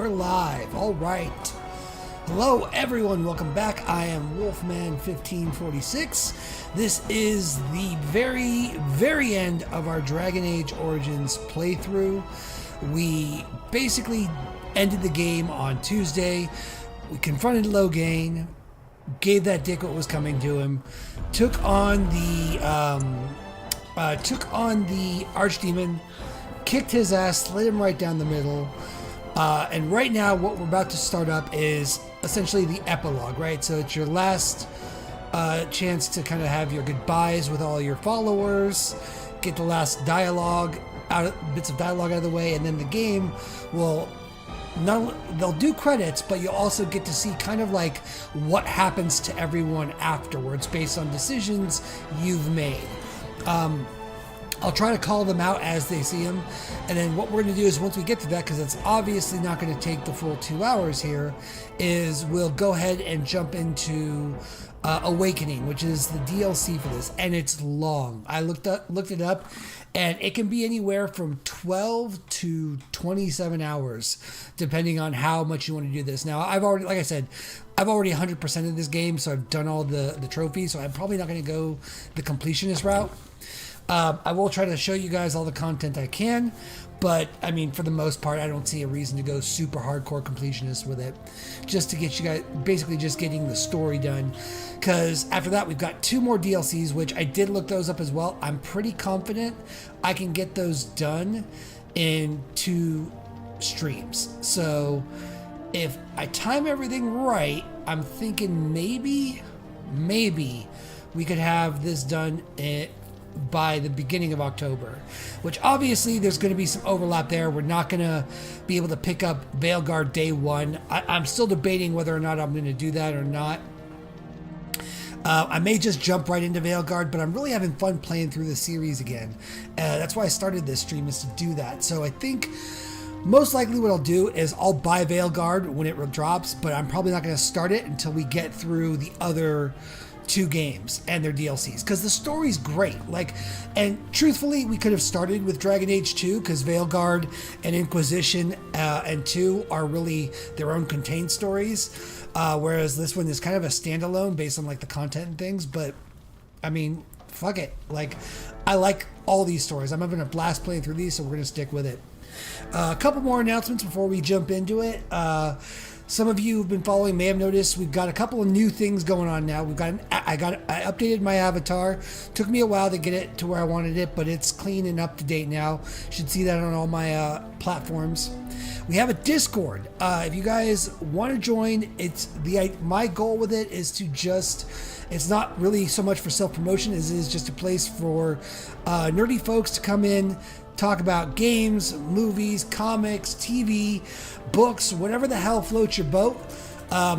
are live. All right. Hello, everyone. Welcome back. I am Wolfman1546. This is the very end of our Dragon Age Origins playthrough. We basically ended the game on Tuesday. We confronted Loghain, gave that dick what was coming to him, took on the Archdemon, kicked his ass, slid him right down the middle. And right now, what we're about to start up is essentially the epilogue, right? So it's your last chance to kind of have your goodbyes with all your followers, get the last bits of dialogue out of the way, and then the game will they'll do credits, but you'll also get to see kind of like what happens to everyone afterwards based on decisions you've made. I'll try to call them out as they see them, and then what we're going to do is once we get to that, because it's obviously not going to take the full 2 hours here, is we'll go ahead and jump into Awakening, which is the DLC for this, and it's long. I looked it up, and it can be anywhere from 12 to 27 hours, depending on how much you want to do this. Now, I've already 100% of this game, so I've done all the trophies, so I'm probably not going to go the completionist route. I will try to show you guys all the content I can, but I mean, for the most part, I don't see a reason to go super hardcore completionist with it, just to get you guys basically just getting the story done. Because after that, we've got 2 more DLCs, which I did look those up as well. I'm pretty confident I can get those done in 2 streams. So if I time everything right, I'm thinking maybe we could have this done by the beginning of October, which obviously there's going to be some overlap there. We're not going to be able to pick up Veilguard day 1. I'm still debating whether or not I'm going to do that or not. I may just jump right into Veilguard, but I'm really having fun playing through the series again. That's why I started this stream, is to do that. So I think most likely what I'll do is I'll buy Veilguard when it drops, but I'm probably not going to start it until we get through the other 2 games and their DLCs, because the story's great. And truthfully, we could have started with Dragon Age 2, because Veilguard and Inquisition and 2 are really their own contained stories, whereas this one is kind of a standalone based on the content and things. But I mean, fuck it, I like all these stories. I'm having a blast playing through these, so we're gonna stick with it. A couple more announcements before we jump into it. Some of you who've been following may have noticed we've got a couple of new things going on now. I updated my avatar. Took me a while to get it to where I wanted it, but it's clean and up to date now. Should see that on all my platforms. We have a Discord. If you guys want to join, my goal with it is to it's not really so much for self-promotion as it is just a place for nerdy folks to come in, talk about games, movies, comics, TV, books, whatever the hell floats your boat.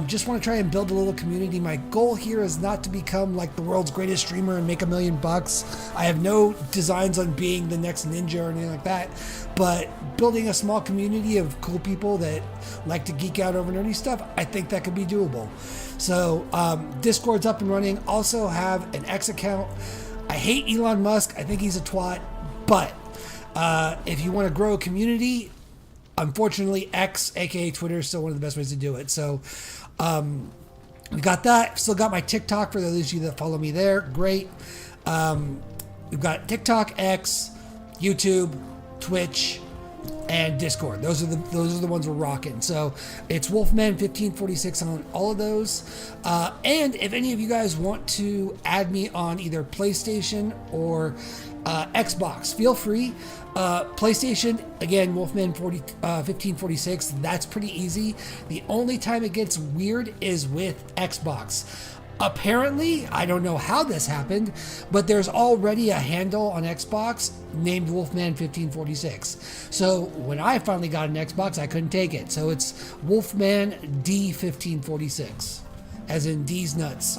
Just want to try and build a little community. My goal here is not to become the world's greatest streamer and make $1 million. I have no designs on being the next Ninja or anything like that, but building a small community of cool people that like to geek out over nerdy stuff, I think that could be doable. So Discord's up and running. Also have an X account. I hate Elon Musk. I think he's a twat, but if you want to grow a community, unfortunately, X, aka Twitter, is still one of the best ways to do it. So we got that. Still got my TikTok for those of you that follow me there. Great. We've got TikTok, X, YouTube, Twitch, and Discord. Those are the ones we're rocking. So it's Wolfman1546 on all of those. And if any of you guys want to add me on either PlayStation or Xbox, feel free. PlayStation, again, Wolfman1546. That's pretty easy. The only time it gets weird is with Xbox. Apparently, I don't know how this happened, but there's already a handle on Xbox named Wolfman1546. So when I finally got an Xbox, I couldn't take it. So it's Wolfman D1546, as in D's nuts.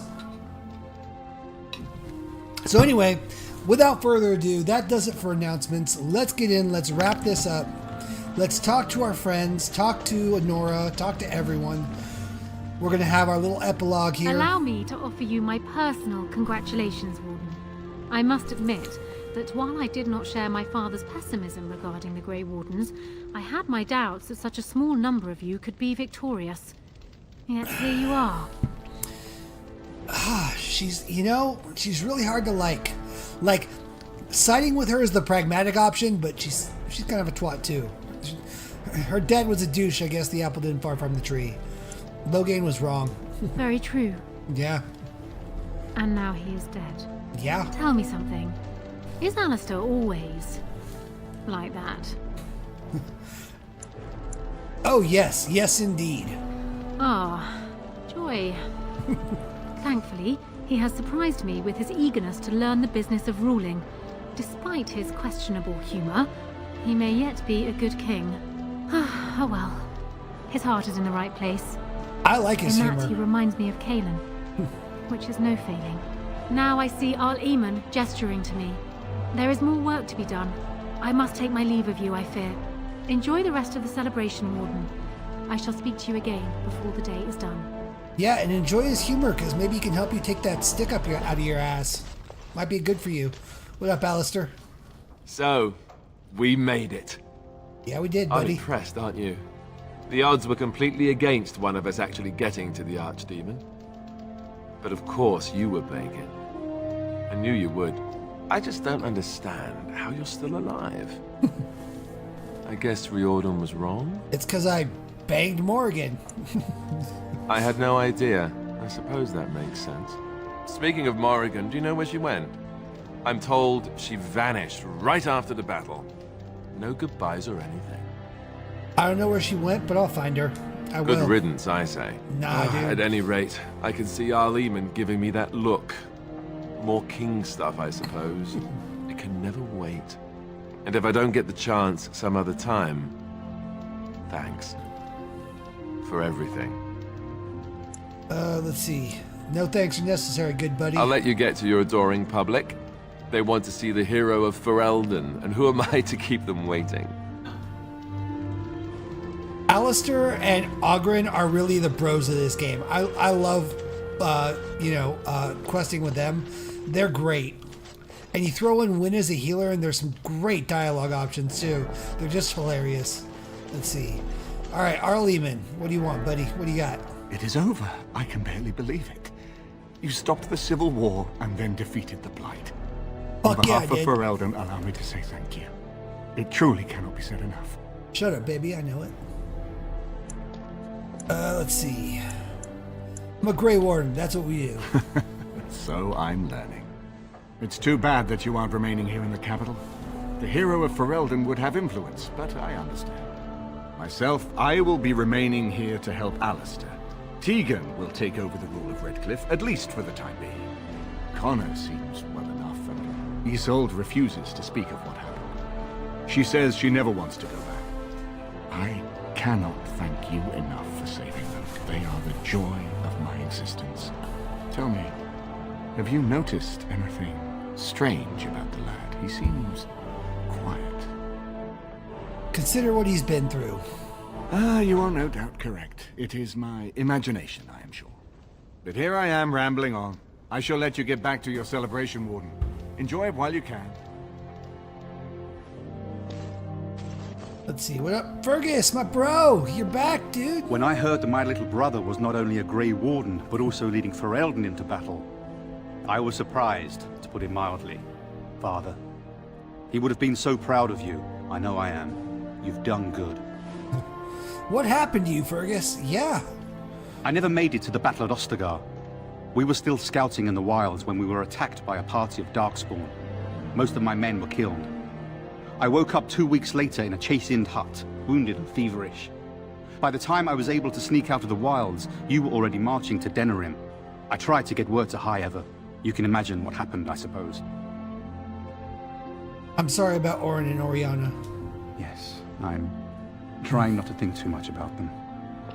So anyway, without further ado, that does it for announcements. Let's get in. Let's wrap this up. Let's talk to our friends, talk to Honora, talk to everyone. We're going to have our little epilogue here. Allow me to offer you my personal congratulations, Warden. I must admit, that while I did not share my father's pessimism regarding the Grey Wardens, I had my doubts that such a small number of you could be victorious. Yet here you are. She's, she's really hard to like. Like, siding with her is the pragmatic option, but she's kind of a twat too. Her dad was a douche. I guess the apple didn't fall from the tree. Loghain was wrong. Very true. Yeah. And now he is dead. Yeah. Tell me something. Is Alistair always like that? Oh, yes. Yes, indeed. Ah, joy. Thankfully, he has surprised me with his eagerness to learn the business of ruling. Despite his questionable humor, he may yet be a good king. Oh well. His heart is in the right place. I like his in humor. that, he reminds me of Kaelin, which is no failing. Now I see Arl Eamon gesturing to me. There is more work to be done. I must take my leave of you, I fear. Enjoy the rest of the celebration, Warden. I shall speak to you again before the day is done. Yeah, and enjoy his humor, because maybe he can help you take that stick out of your ass. Might be good for you. What up, Alistair? So, we made it. Yeah, we did, I'm buddy. impressed, aren't you? The odds were completely against one of us actually getting to the Archdemon. But of course you would make it. I knew you would. I just don't understand how you're still alive. I guess Riordan was wrong? It's because I banged Morrigan. I had no idea. I suppose that makes sense. Speaking of Morrigan, do you know where she went? I'm told she vanished right after the battle. No goodbyes or anything. I don't know where she went, but I'll find her. I will. Good riddance, I say. Nah, dude. At any rate, I can see Arl Eamon giving me that look. More king stuff, I suppose. I can never wait. And if I don't get the chance some other time, thanks. For everything. Let's see. No thanks are necessary, good buddy. I'll let you get to your adoring public. They want to see the hero of Ferelden, and who am I to keep them waiting? Alistair and Oghren are really the bros of this game. I love, questing with them. They're great. And you throw in Wynne as a healer, and there's some great dialogue options, too. They're just hilarious. Let's see. All right, Arl Eamon, what do you want, buddy? What do you got? It is over. I can barely believe it. You stopped the Civil War and then defeated the Blight. On Fuck yeah, I behalf of did. Ferelden, allow me to say thank you. It truly cannot be said enough. Shut up, baby. I know it. Let's see. I'm a Grey Warden. That's what we do. So I'm learning. It's too bad that you aren't remaining here in the capital. The hero of Ferelden would have influence, but I understand. Myself, I will be remaining here to help Alistair. Tegan will take over the rule of Redcliffe, at least for the time being. Connor seems well enough, and Isolde refuses to speak of what happened. She says she never wants to go back. I cannot thank you enough for saving them. They are the joy of my existence. Tell me, have you noticed anything strange about the lad? He seems quiet. Consider what he's been through. You are no doubt correct. It is my imagination, I am sure. But here I am rambling on. I shall let you get back to your celebration, Warden. Enjoy it while you can. Let's see. What up, Fergus, my bro? You're back, dude. When I heard that my little brother was not only a Grey Warden, but also leading Ferelden into battle, I was surprised, to put it mildly. Father, he would have been so proud of you. I know I am. You've done good. What happened to you, Fergus? Yeah. I never made it to the battle at Ostagar. We were still scouting in the wilds when we were attacked by a party of Darkspawn. Most of my men were killed. I woke up 2 weeks later in a chastened hut, wounded and feverish. By the time I was able to sneak out of the wilds, you were already marching to Denerim. I tried to get word to High Ever. You can imagine what happened, I suppose. I'm sorry about Orin and Oriana. Yes, I'm trying not to think too much about them.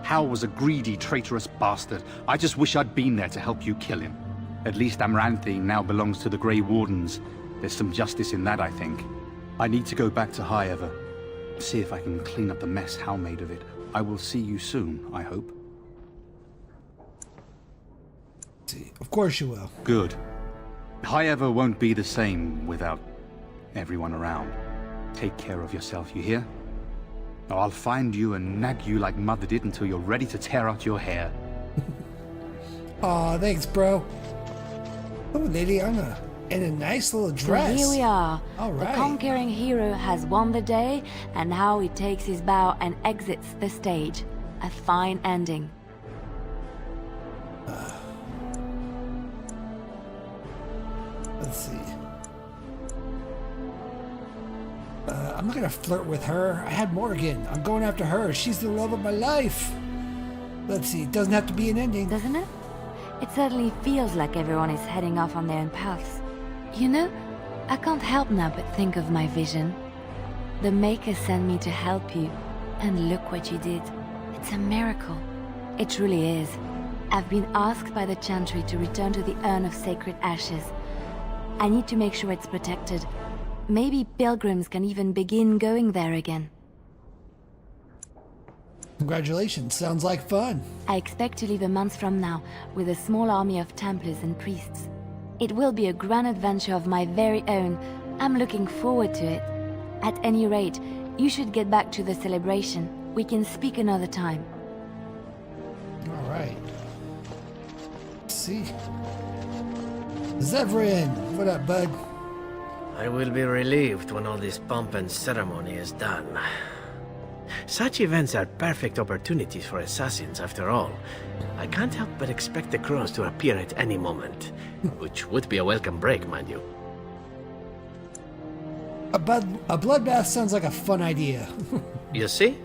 Hal was a greedy, traitorous bastard. I just wish I'd been there to help you kill him. At least Amranthi now belongs to the Grey Wardens. There's some justice in that, I think. I need to go back to High Ever. See if I can clean up the mess Hal made of it. I will see you soon, I hope. See, of course you will. Good. High Ever won't be the same without everyone around. Take care of yourself, you hear? Or I'll find you and nag you like Mother did until you're ready to tear out your hair. Aw, thanks, bro. Oh, Lady Anna, in a nice little dress. So here we are. All right. The conquering hero has won the day, and now he takes his bow and exits the stage. A fine ending. Let's see. I'm not gonna flirt with her. I had Morgan. I'm going after her. She's the love of my life. Let's see. It doesn't have to be an ending. Doesn't it? It certainly feels like everyone is heading off on their own paths. You know, I can't help now but think of my vision. The Maker sent me to help you, and look what you did. It's a miracle. It truly is. I've been asked by the Chantry to return to the Urn of Sacred Ashes. I need to make sure it's protected. Maybe pilgrims can even begin going there again. Congratulations. Sounds like fun. I expect to leave a month from now with a small army of Templars and priests. It will be a grand adventure of my very own. I'm looking forward to it. At any rate, you should get back to the celebration. We can speak another time. All right. Let's see. Zevran, what up, bud? I will be relieved when all this pomp and ceremony is done. Such events are perfect opportunities for assassins, after all. I can't help but expect the crows to appear at any moment, which would be a welcome break, mind you. A bloodbath sounds like a fun idea. You see?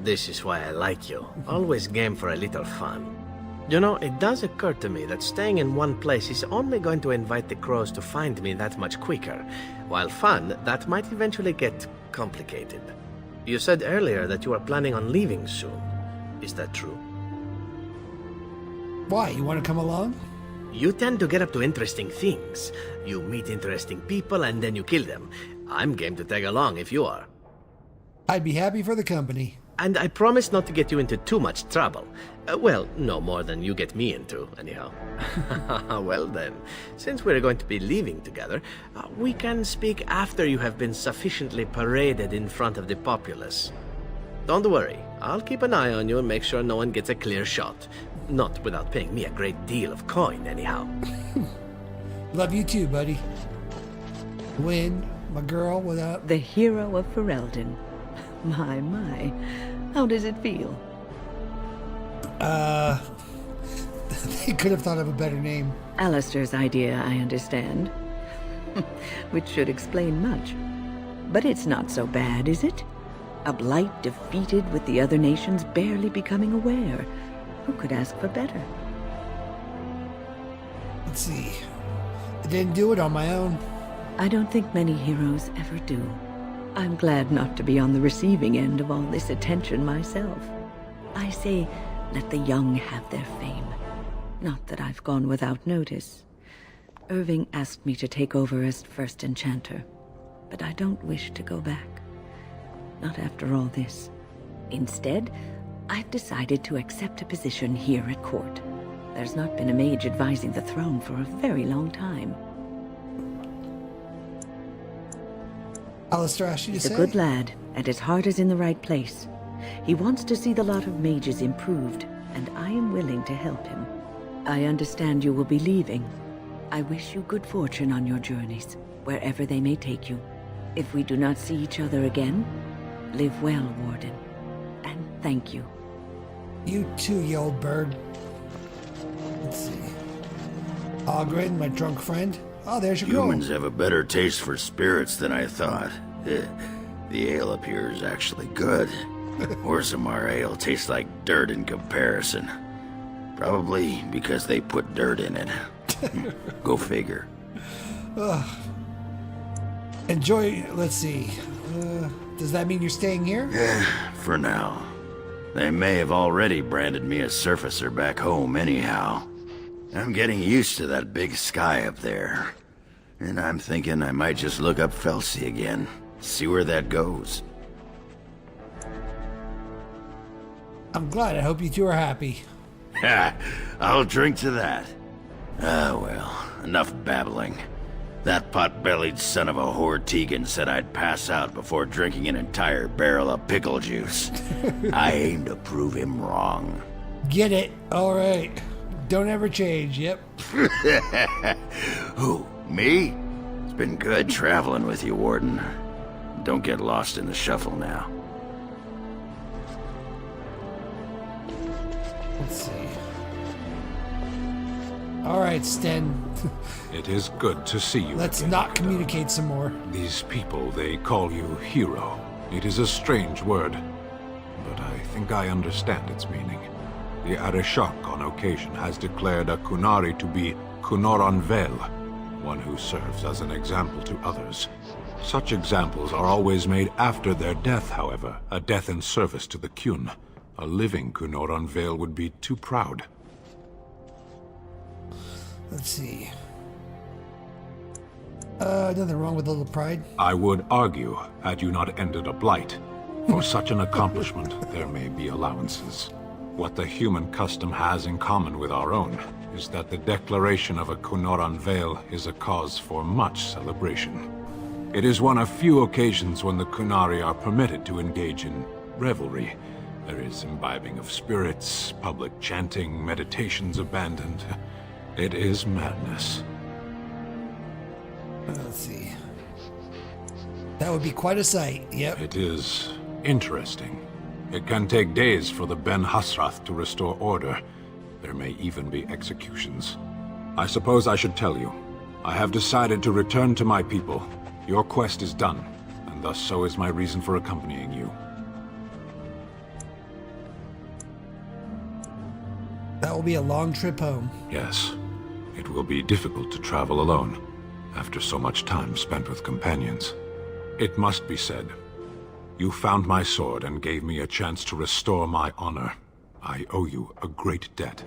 This is why I like you. Always game for a little fun. You know, it does occur to me that staying in one place is only going to invite the crows to find me that much quicker, while fun, that might eventually get complicated. You said earlier that you are planning on leaving soon. Is that true? Why? You want to come along? You tend to get up to interesting things. You meet interesting people and then you kill them. I'm game to tag along if you are. I'd be happy for the company. And I promise not to get you into too much trouble. Well, no more than you get me into, anyhow. Well then, since we're going to be leaving together, we can speak after you have been sufficiently paraded in front of the populace. Don't worry, I'll keep an eye on you and make sure no one gets a clear shot. Not without paying me a great deal of coin, anyhow. Love you too, buddy. Win, my girl, without... The hero of Ferelden. My. How does it feel? They could have thought of a better name. Alistair's idea, I understand. Which should explain much. But it's not so bad, is it? A blight defeated with the other nations barely becoming aware. Who could ask for better? Let's see. I didn't do it on my own. I don't think many heroes ever do. I'm glad not to be on the receiving end of all this attention myself. I say, let the young have their fame. Not that I've gone without notice. Irving asked me to take over as first enchanter, but I don't wish to go back. Not after all this. Instead, I've decided to accept a position here at court. There's not been a mage advising the throne for a very long time. Alistair asked you to He's say? a good lad, and his heart is in the right place. He wants to see the lot of mages improved, and I am willing to help him. I understand you will be leaving. I wish you good fortune on your journeys, wherever they may take you. If we do not see each other again, live well, Warden. And thank you. You too, you old bird. Let's see. Ogren, my drunk friend. Oh, there's your girl. Humans have a better taste for spirits than I thought. The ale up here is actually good. Orzammar ale tastes like dirt in comparison. Probably because they put dirt in it. Go figure. Enjoy. Let's see. Does that mean you're staying here? For now. They may have already branded me a surfacer back home anyhow. I'm getting used to that big sky up there. And I'm thinking I might just look up Felsi again. See where that goes. I'm glad. I hope you two are happy. Ha! I'll drink to that. Ah, well, enough babbling. That pot-bellied son of a whore Tegan said I'd pass out before drinking an entire barrel of pickle juice. I aim to prove him wrong. Get it? All right. Don't ever change. Yep. Who, me? It's been good traveling with you, Warden. Don't get lost in the shuffle now. Let's see. All right, Sten. It is good to see you. Let's again, not Kadan. communicate some more. These people, they call you hero. It is a strange word, but I think I understand its meaning. The Arishok on occasion has declared a Kunari to be Kunoran Vel, one who serves as an example to others. Such examples are always made after their death, however, a death in service to the Kyun. A living Kunoran Vel would be too proud. Let's see. Nothing wrong with a little pride. I would argue, had you not ended a blight, for such an accomplishment there may be allowances. What the human custom has in common with our own is that the declaration of a Kunoran Vel is a cause for much celebration. It is one of few occasions when the Kunari are permitted to engage in revelry. There is imbibing of spirits, public chanting, meditations abandoned. It is madness. Let's see. That would be quite a sight. Yep. It is interesting. It can take days for the Ben Hasrath to restore order. There may even be executions. I suppose I should tell you. I have decided to return to my people. Your quest is done, and thus so is my reason for accompanying you. That will be a long trip home. Yes. It will be difficult to travel alone, after so much time spent with companions. It must be said, you found my sword and gave me a chance to restore my honor. I owe you a great debt.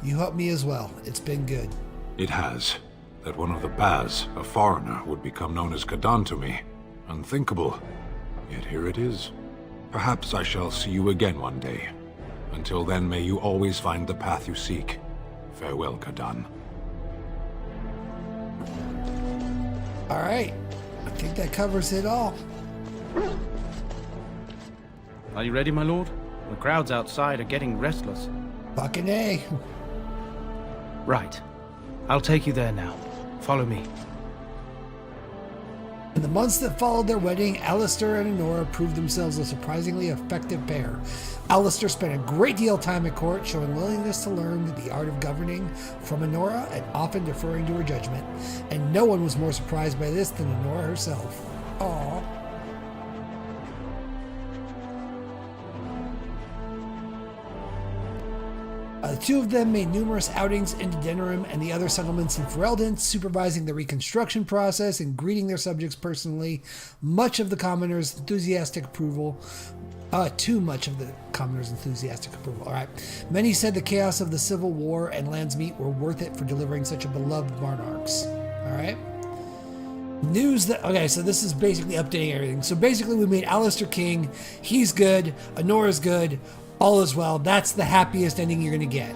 You helped me as well. It's been good. It has. That one of the Baz, a foreigner, would become known as Kadan to me. Unthinkable. Yet here it is. Perhaps I shall see you again one day. Until then, may you always find the path you seek. Farewell, Kadan. All right. I think that covers it all. Are you ready, my lord? The crowds outside are getting restless. Fucking A. Right. I'll take you there now. Follow me. In the months that followed their wedding, Alistair and Honora proved themselves a surprisingly effective pair. Alistair spent a great deal of time at court, showing willingness to learn the art of governing from Honora and often deferring to her judgment. And no one was more surprised by this than Honora herself. Aww. The two of them made numerous outings into Denerim and the other settlements in Ferelden, supervising the reconstruction process and greeting their subjects personally. Much of the commoners' enthusiastic approval. Too much of the commoners' enthusiastic approval. All right. Many said the chaos of the Civil War and Landsmeet were worth it for delivering such a beloved monarchs. All right. News that, okay, so this is basically updating everything. So basically we made Alistair king. He's good. Honora's good. All is well. That's the happiest ending you're going to get.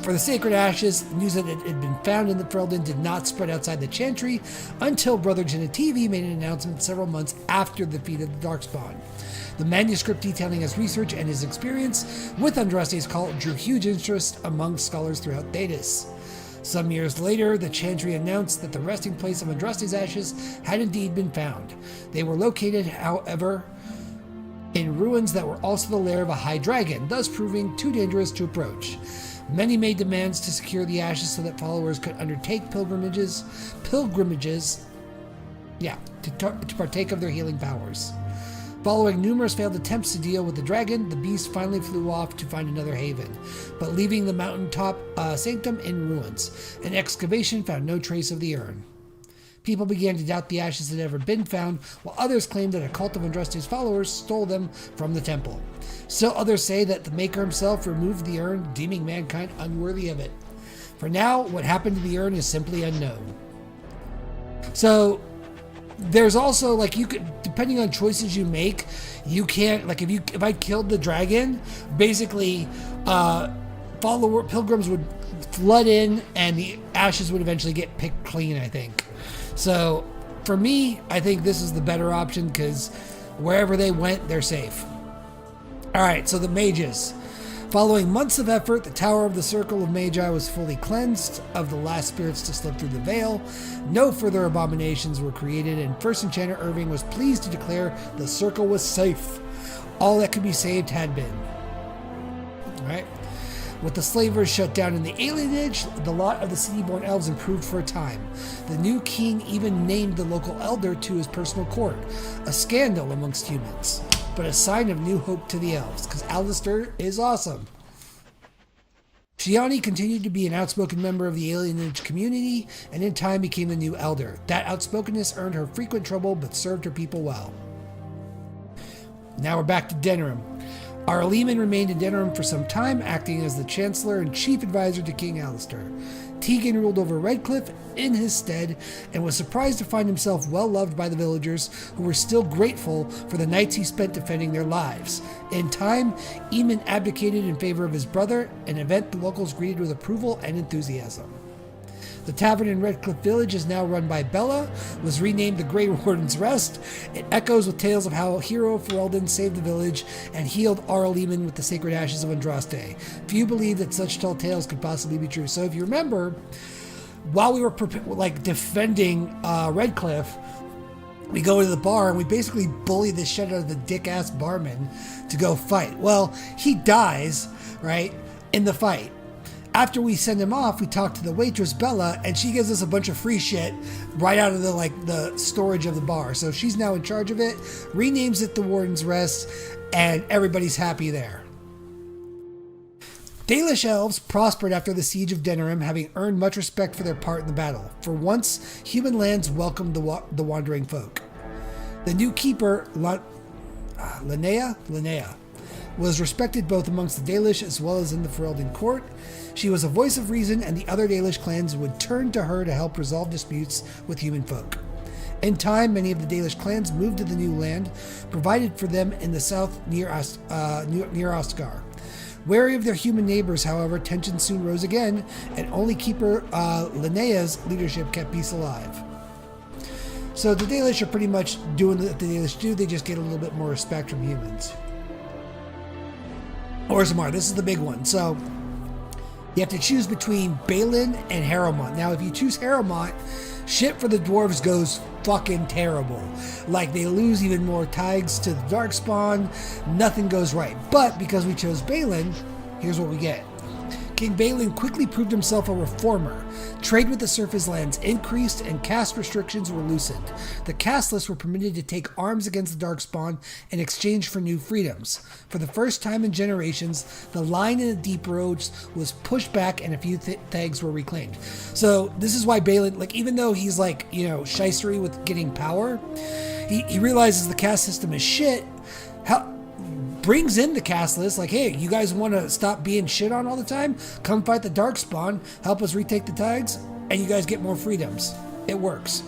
For the Sacred Ashes, news that it had been found in the Ferelden did not spread outside the Chantry until Brother Genetivi made an announcement several months after the defeat of the Darkspawn. The manuscript detailing his research and his experience with Andraste's cult drew huge interest among scholars throughout Thedas. Some years later, the Chantry announced that the resting place of Andraste's ashes had indeed been found. They were located, however, in ruins that were also the lair of a high dragon, thus proving too dangerous to approach. Many made demands to secure the ashes so that followers could undertake pilgrimages, to partake of their healing powers. Following numerous failed attempts to deal with the dragon, the beast finally flew off to find another haven, but leaving the mountaintop sanctum in ruins. An excavation found no trace of the urn. People began to doubt the ashes had ever been found, while others claimed that a cult of Andraste's followers stole them from the temple. Still others say that the Maker himself removed the urn, deeming mankind unworthy of it. For now, what happened to the urn is simply unknown. So, there's also, like, you could, depending on choices you make, you can't, like, if I killed the dragon, basically, pilgrims would flood in, and the ashes would eventually get picked clean, I think. So, for me, I think this is the better option, because wherever they went, they're safe. Alright, so the mages. Following months of effort, the Tower of the Circle of Magi was fully cleansed of the last spirits to slip through the veil. No further abominations were created, and First Enchanter Irving was pleased to declare the circle was safe. All that could be saved had been. Alright. With the slavers shut down in the alienage, the lot of the city-born elves improved for a time. The new king even named the local elder to his personal court, a scandal amongst humans, but a sign of new hope to the elves, because Alistair is awesome. Shiani continued to be an outspoken member of the alienage community, and in time became the new elder. That outspokenness earned her frequent trouble, but served her people well. Now we're back to Denerim. Ara Lehman remained in Denerim for some time, acting as the Chancellor and Chief Advisor to King Alistair. Tegan ruled over Redcliffe in his stead, and was surprised to find himself well loved by the villagers, who were still grateful for the nights he spent defending their lives. In time, Eamon abdicated in favor of his brother, an event the locals greeted with approval and enthusiasm. The tavern in Redcliffe Village is now run by Bella, was renamed the Grey Warden's Rest. It echoes with tales of how hero Ferelden saved the village and healed Ara Lehman with the sacred ashes of Andraste. Few believe that such tall tales could possibly be true. So if you remember, while we were defending Redcliffe, we go to the bar and we basically bully the shit out of the dick-ass barman to go fight. Well, he dies, right, in the fight. After we send him off, we talk to the waitress, Bella, and she gives us a bunch of free shit right out of the storage of the bar. So she's now in charge of it, renames it the Warden's Rest, and everybody's happy there. Dalish elves prospered after the siege of Denerim, having earned much respect for their part in the battle. For once, human lands welcomed the wandering folk. The new keeper, Linnea, was respected both amongst the Dalish as well as in the Ferelden court. She was a voice of reason, and the other Dalish clans would turn to her to help resolve disputes with human folk. In time, many of the Dalish clans moved to the new land, provided for them in the south near Oscar. Wary of their human neighbors, however, tensions soon rose again, and only keeper Linnea's leadership kept peace alive. So the Dalish are pretty much doing what the Dalish do, they just get a little bit more respect from humans. Orzammar, this is the big one. So you have to choose between Balin and Harrowmont. Now, if you choose Harrowmont, shit for the dwarves goes fucking terrible. Like, they lose even more ties to the Darkspawn. Nothing goes right. But because we chose Balin, here's what we get. King Balin quickly proved himself a reformer. Trade with the surface lands increased and caste restrictions were loosened. The casteless were permitted to take arms against the Darkspawn in exchange for new freedoms. For the first time in generations, the line in the Deep Roads was pushed back and a few thags were reclaimed. So this is why Balin, like, even though he's like, you know, shystery with getting power, he realizes the caste system is shit. Brings in the casteless, like, hey, you guys want to stop being shit on all the time? Come fight the Darkspawn, help us retake the tags, and you guys get more freedoms. It works.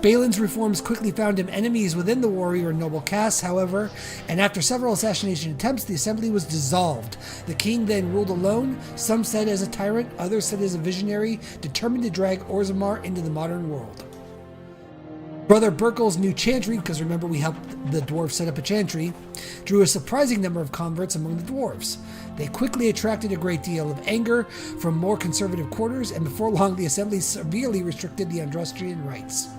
Balin's reforms quickly found him enemies within the warrior and noble castes, however, and after several assassination attempts, the assembly was dissolved. The king then ruled alone, some said as a tyrant, others said as a visionary, determined to drag Orzammar into the modern world. Brother Burkle's new chantry, because remember we helped the dwarves set up a chantry, drew a surprising number of converts among the dwarves. They quickly attracted a great deal of anger from more conservative quarters, and before long the assembly severely restricted the Andrastrian rites.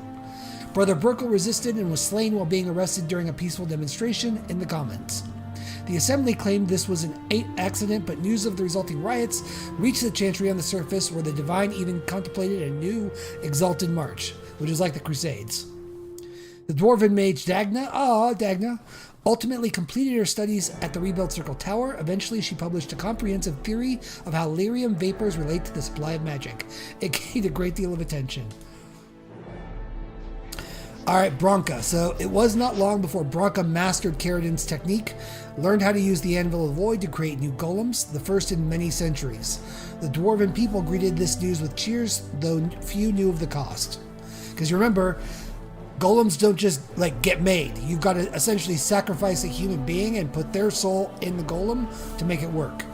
Brother Burkle resisted and was slain while being arrested during a peaceful demonstration in the Commons. The assembly claimed this was an accident, but news of the resulting riots reached the chantry on the surface, where the Divine even contemplated a new exalted march, which is like the Crusades. The dwarven mage Dagna, ultimately completed her studies at the rebuilt Circle Tower. Eventually, she published a comprehensive theory of how lyrium vapors relate to the supply of magic. It gained a great deal of attention. Alright, Branka. So, it was not long before Branka mastered Caridin's technique, learned how to use the Anvil of Void to create new golems, the first in many centuries. The dwarven people greeted this news with cheers, though few knew of the cost. Because you remember, golems don't just, like, get made. You've got to essentially sacrifice a human being and put their soul in the golem to make it work.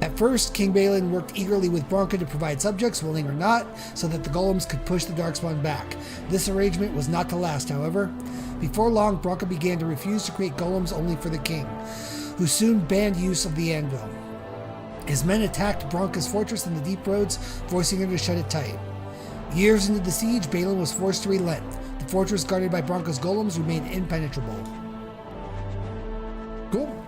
At first, King Balin worked eagerly with Bronca to provide subjects, willing or not, so that the golems could push the Darkspawn back. This arrangement was not to last, however. Before long, Bronca began to refuse to create golems only for the king, who soon banned use of the anvil. His men attacked Bronca's fortress in the Deep Roads, forcing her to shut it tight. Years into the siege, Balin was forced to relent. The fortress guarded by Bronca's golems remained impenetrable. Cool.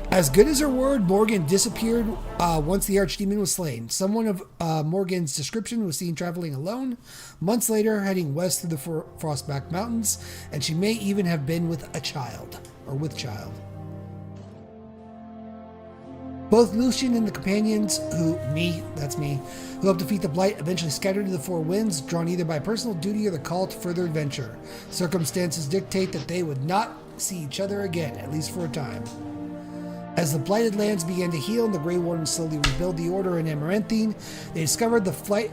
As good as her word, Morgan disappeared once the Archdemon was slain. Someone of Morgan's description was seen traveling alone, months later heading west through the Frostback Mountains, and she may even have been with a child, or with child. Both Lucian and the companions who helped defeat the Blight eventually scattered to the four winds, drawn either by personal duty or the call to further adventure. Circumstances dictate that they would not see each other again, at least for a time. As the blighted lands began to heal and the Grey Wardens slowly rebuild the Order in Amaranthine, they discovered the fight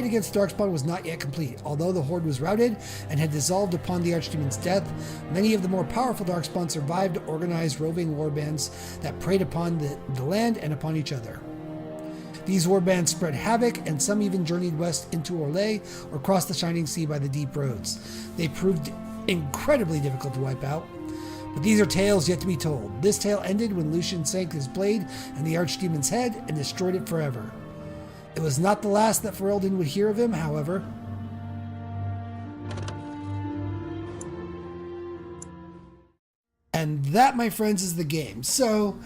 against Darkspawn was not yet complete. Although the Horde was routed and had dissolved upon the Archdemon's death, many of the more powerful Darkspawn survived to organize roving warbands that preyed upon the land and upon each other. These warbands spread havoc, and some even journeyed west into Orlais or crossed the Shining Sea by the deep roads. They proved incredibly difficult to wipe out. But these are tales yet to be told. This tale ended when Lucian sank his blade in the Archdemon's head and destroyed it forever. It was not the last that Ferelden would hear of him, however. And that, my friends, is the game. So,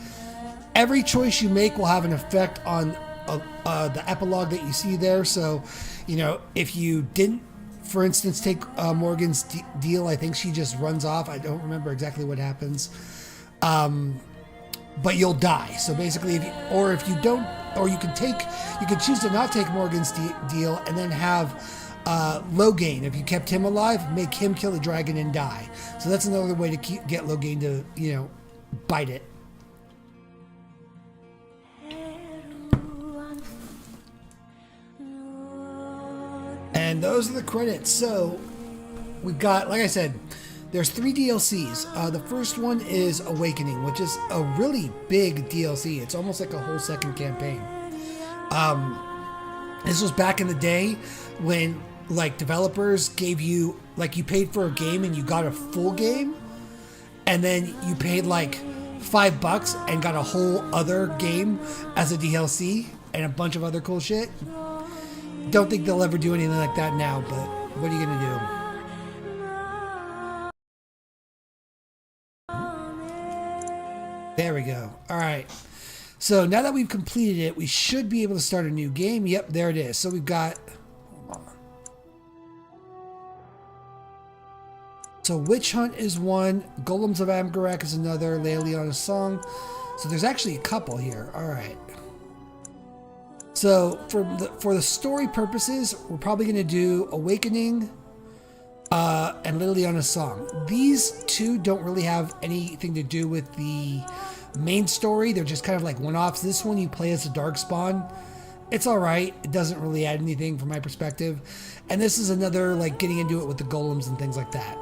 every choice you make will have an effect on the epilogue that you see there. So, if you didn't, for instance, take Morgan's deal, I think she just runs off. I don't remember exactly what happens. But you'll die. So basically, if you don't, or you can choose to not take Morgan's deal and then have Loghain. If you kept him alive, make him kill the dragon and die. So that's another way to get Loghain to, bite it. And those are the credits. So we've got, like I said, there's 3 DLCs. The first one is Awakening, which is a really big DLC. It's almost like a whole second campaign. This was back in the day when developers gave you, you paid for a game and you got a full game, and then you paid $5 and got a whole other game as a DLC and a bunch of other cool shit. Don't think they'll ever do anything like that now, but what are you gonna do? There we go. All right. So now that we've completed it, we should be able to start a new game. Yep, there it is. So we've got... Hold on. So Witch Hunt is one. Golems of Amgarak is another. Leliana's Song. So there's actually a couple here. All right. So for the story purposes, we're probably going to do Awakening and Leliana's Song. These two don't really have anything to do with the main story. They're just kind of like one-offs. This one you play as a Darkspawn. It's all right. It doesn't really add anything from my perspective. And this is another getting into it with the golems and things like that.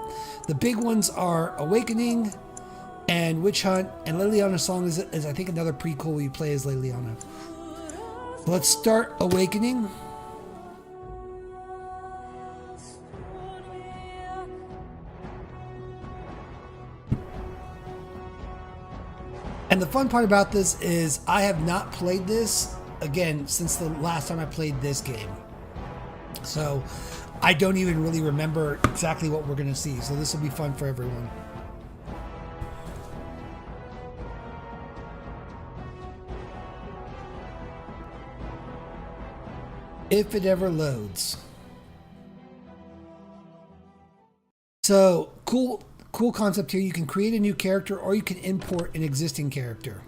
The big ones are Awakening and Witch Hunt, and Leliana's Song is I think another prequel where you play as Leliana. Let's start Awakening. And the fun part about this is I have not played this, again, since the last time I played this game. So I don't even really remember exactly what we're going to see. So this will be fun for everyone. If it ever loads. So cool concept here. You can create a new character or you can import an existing character.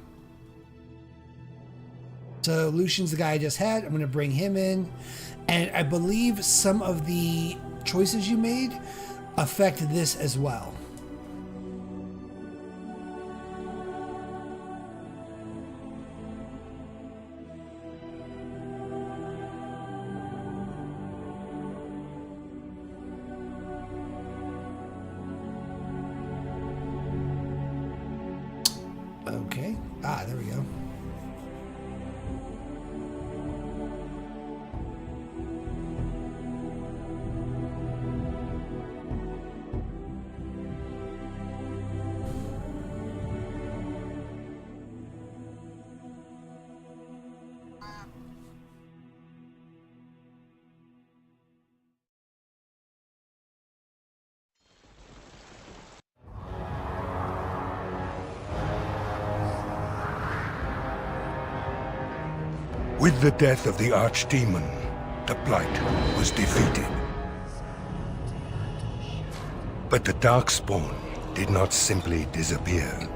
So Lucian's the guy I just had. I'm going to bring him in. And I believe some of the choices you made affect this as well. Okay. There we go. With the death of the Archdemon, the Blight was defeated. But the Darkspawn did not simply disappear.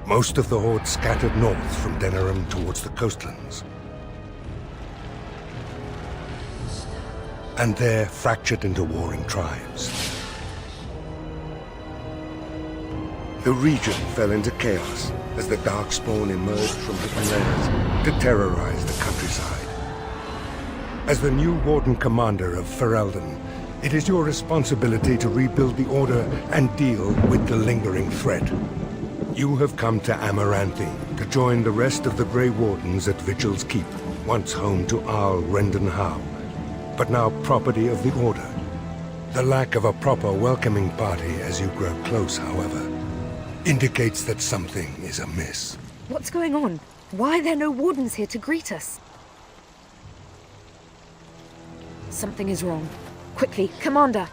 Most of the Horde scattered north from Denerim towards the coastlands. And there fractured into warring tribes. The region fell into chaos as the Darkspawn emerged from hidden lairs to terrorize the countryside. As the new Warden Commander of Ferelden, it is your responsibility to rebuild the Order and deal with the lingering threat. You have come to Amaranthi to join the rest of the Grey Wardens at Vigil's Keep, once home to Arl Rendenhau, but now property of the Order. The lack of a proper welcoming party as you grow close, however, indicates that something is amiss. What's going on? Why are there no wardens here to greet us? Something is wrong. Quickly, Commander!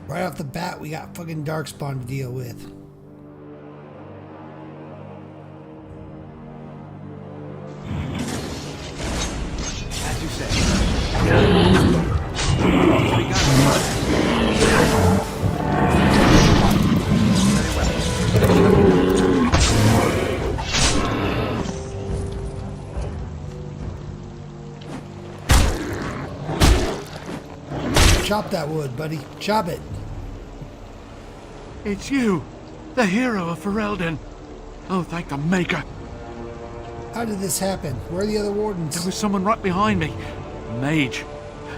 Right off the bat, we got fucking Darkspawn to deal with. As you say. Chop that wood, buddy. Chop it. It's you, the hero of Ferelden. Oh, thank the Maker. How did this happen? Where are the other wardens? There was someone right behind me. A mage.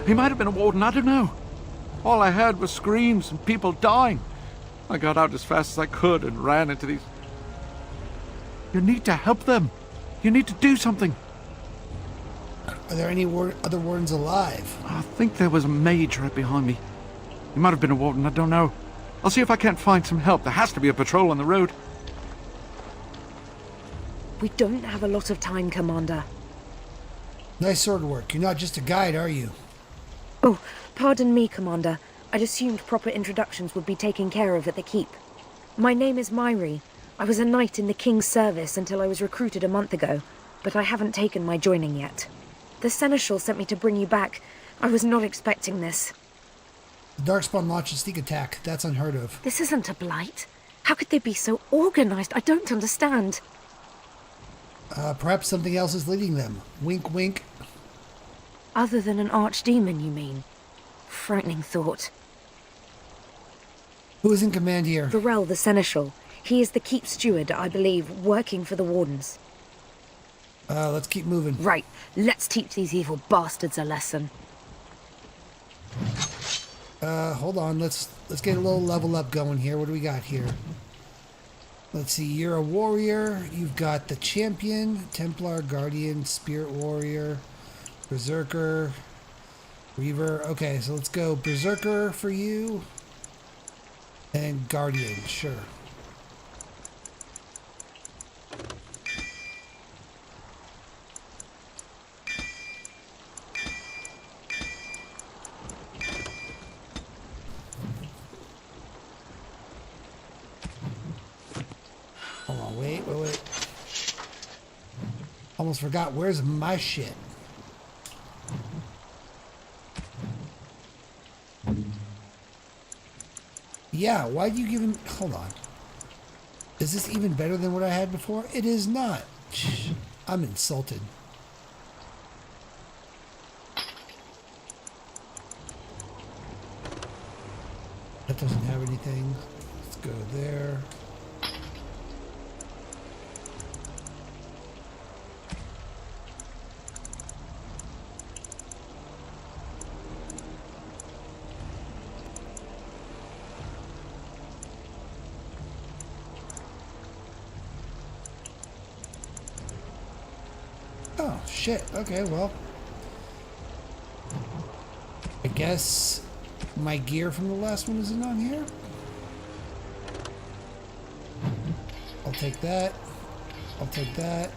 He might have been a warden, I don't know. All I heard was screams and people dying. I got out as fast as I could and ran into these... You need to help them. You need to do something. Are there any other wardens alive? I think there was a mage right behind me. He might have been a warden, I don't know. I'll see if I can't find some help. There has to be a patrol on the road. We don't have a lot of time, Commander. Nice sword work. You're not just a guide, are you? Oh, pardon me, Commander. I'd assumed proper introductions would be taken care of at the Keep. My name is Myri. I was a knight in the King's service until I was recruited a month ago, but I haven't taken my joining yet. The Seneschal sent me to bring you back. I was not expecting this. The Darkspawn launched a sneak attack. That's unheard of. This isn't a blight. How could they be so organized? I don't understand. Perhaps something else is leading them. Wink, wink. Other than an archdemon, you mean? Frightening thought. Who is in command here? Varel the Seneschal. He is the Keep steward, I believe, working for the Wardens. Let's keep moving. Right. Let's teach these evil bastards a lesson. Hold on. Let's get a little level up going here. What do we got here? Let's see. You're a warrior. You've got the champion, Templar, Guardian, Spirit Warrior, Berserker, Reaver. Okay, so let's go Berserker for you. And Guardian, sure. Hold on, wait. Almost forgot, where's my shit? Yeah, why'd you give him... Hold on. Is this even better than what I had before? It is not. I'm insulted. That doesn't have anything. Let's go there. Oh, shit. Okay, well. I guess my gear from the last one isn't on here. I'll take that. I'll take that.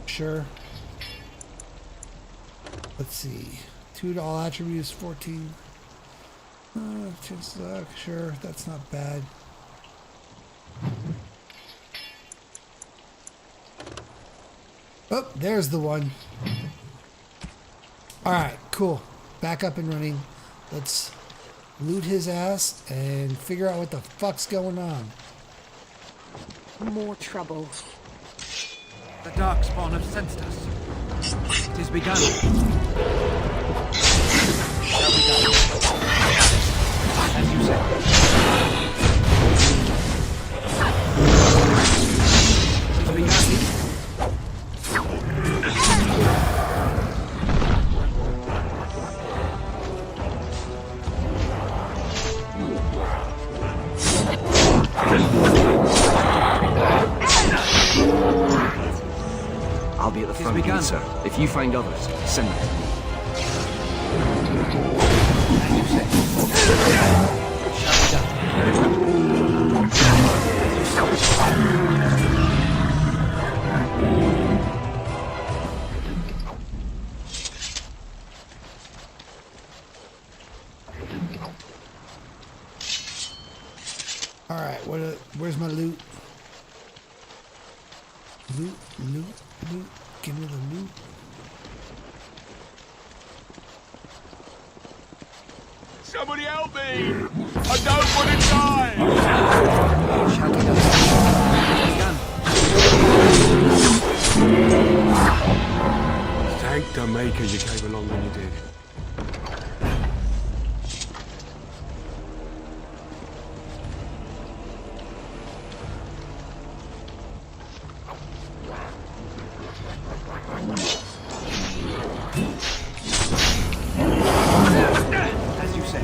Sure. Let's see. 2 to all attributes, 14. Sure, that's not bad. Oh, there's the one. Alright, cool. Back up and running. Let's loot his ass and figure out what the fuck's going on. More trouble. The Darkspawn have sensed us. It has begun. Shall we go? As you said. It has begun. I'll be at the front gate, sir. If you find others, send them to me. As you say. Shall we go? Alright, where's my loot? Loot. Give me the loot. Somebody help me! I don't want to die! Shall we go? Thank the Maker you came along when you did. As you say.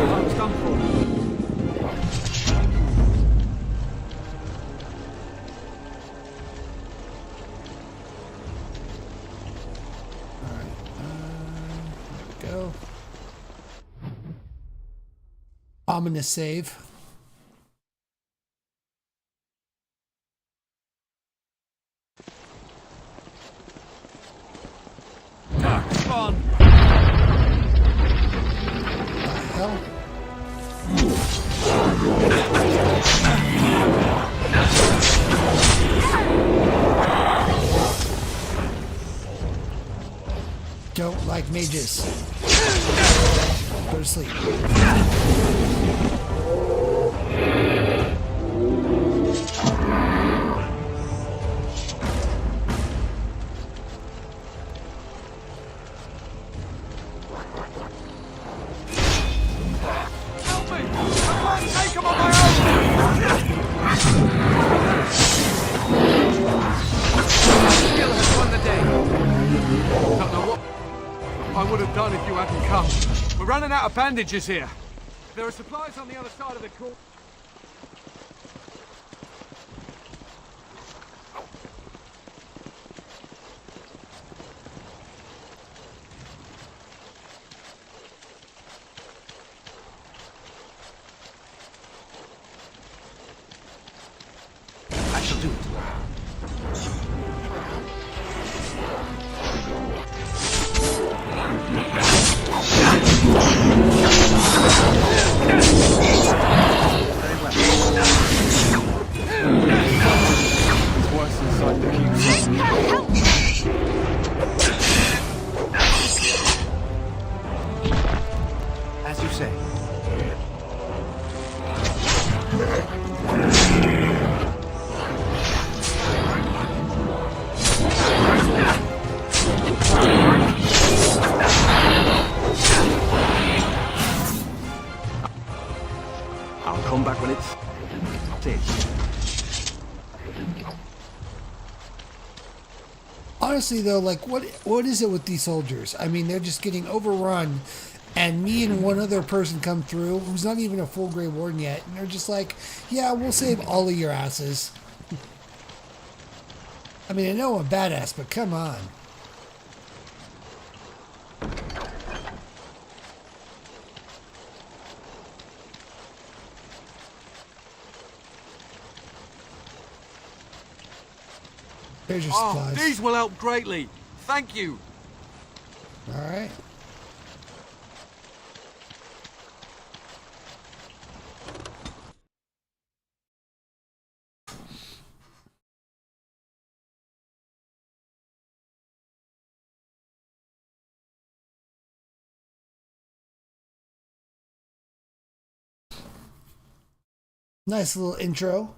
I was done for. Go. Ominous save. Darkspawn. Hell. Don't like mages. Go to sleep. Help me! I can't take him on my own! Skill has won the day. Don't know what I would have done if you hadn't come. We're running out of bandages here. There are supplies on the other side of the court. I shall do it. It's worse inside the king's. As you say. I'll come back when it's safe. Honestly, though, like, what is it with these soldiers? I mean, they're just getting overrun, and me and one other person come through who's not even a full Grey Warden yet, and they're just like, yeah, we'll save all of your asses. I mean, I know I'm a badass, but come on. There's your supplies. These will help greatly. Thank you. Alright. Nice little intro.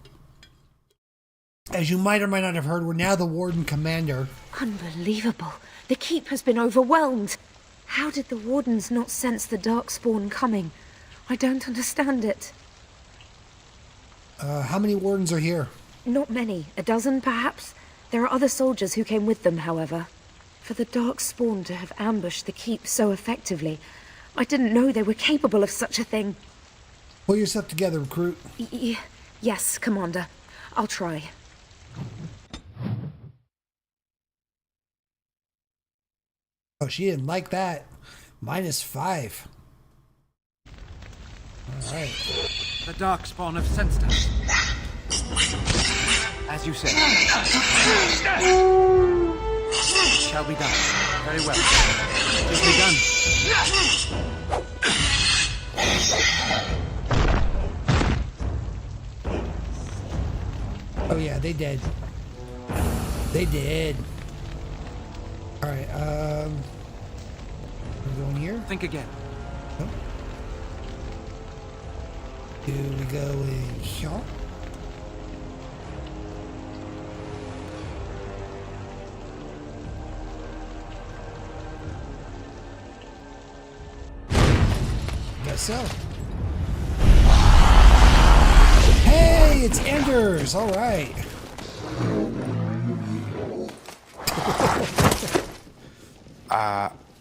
As you might or might not have heard, we're now the Warden Commander. Unbelievable. The keep has been overwhelmed. How did the Wardens not sense the Darkspawn coming? I don't understand it. How many Wardens are here? Not many. A dozen, perhaps? There are other soldiers who came with them, however. For the Darkspawn to have ambushed the keep so effectively, I didn't know they were capable of such a thing. Pull yourself together, recruit. Yes, Commander. I'll try. Oh, she didn't like that. -5. Alright. The Darkspawn have sensed us. As you said. It shall be done. Very well. It is begun. Oh yeah, they did. They did. Alright, we're going here? Think again. Oh. Do we go in here? Guess so. Hey, it's Anders! Alright.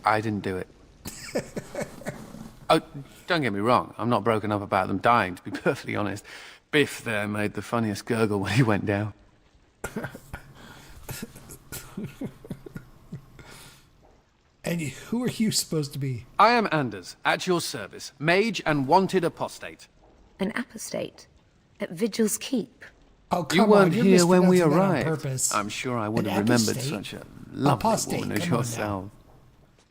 I didn't do it. Oh, don't get me wrong. I'm not broken up about them dying, to be perfectly honest. Biff there made the funniest gurgle when he went down. And who are you supposed to be? I am Anders, at your service, mage and wanted apostate. An apostate? At Vigil's Keep? Oh, you weren't on, here when we mispronouncing that on arrived. purpose. I'm sure I would An have remembered apostate? such a lovely Apostate, woman as come on yourself.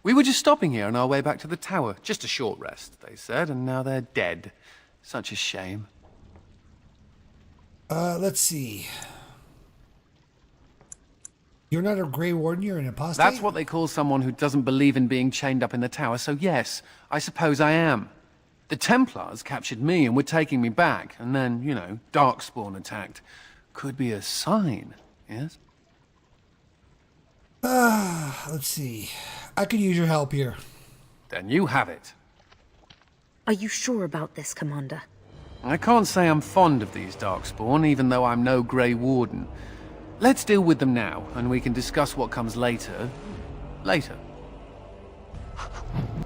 We were just stopping here on our way back to the tower. Just a short rest, they said, and now they're dead. Such a shame. Let's see. You're not a Grey Warden, you're an apostate? That's what they call someone who doesn't believe in being chained up in the tower, so yes, I suppose I am. The Templars captured me and were taking me back, and then, you know, Darkspawn attacked. Could be a sign, yes? Let's see. I could use your help here. Then you have it. Are you sure about this, Commander? I can't say I'm fond of these Darkspawn, even though I'm no Grey Warden. Let's deal with them now, and we can discuss what comes later. Later.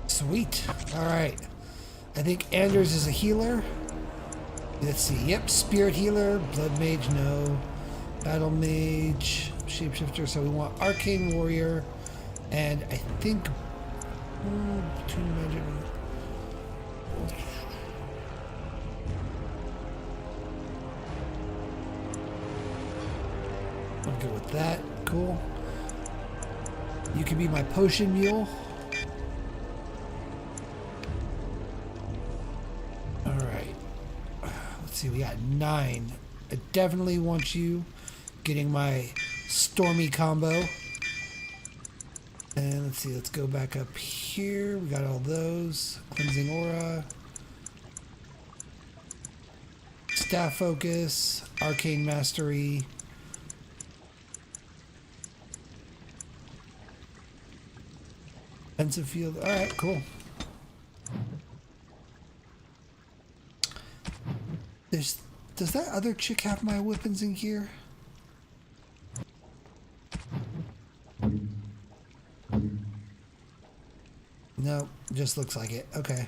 Sweet. Alright. I think Anders is a healer. Let's see. Yep, Spirit Healer. Blood Mage, no. Battle Mage. Shapeshifter. So we want Arcane Warrior. And I think... Between Magic... I'm good with that. Cool. You can be my potion mule. Alright. Let's see, we got 9. I definitely want you getting my Stormy combo. And let's see, let's go back up here. We got all those. Cleansing Aura. Staff Focus. Arcane Mastery. Defensive Field. Alright, cool. Does that other chick have my weapons in here? No, just looks like it. Okay.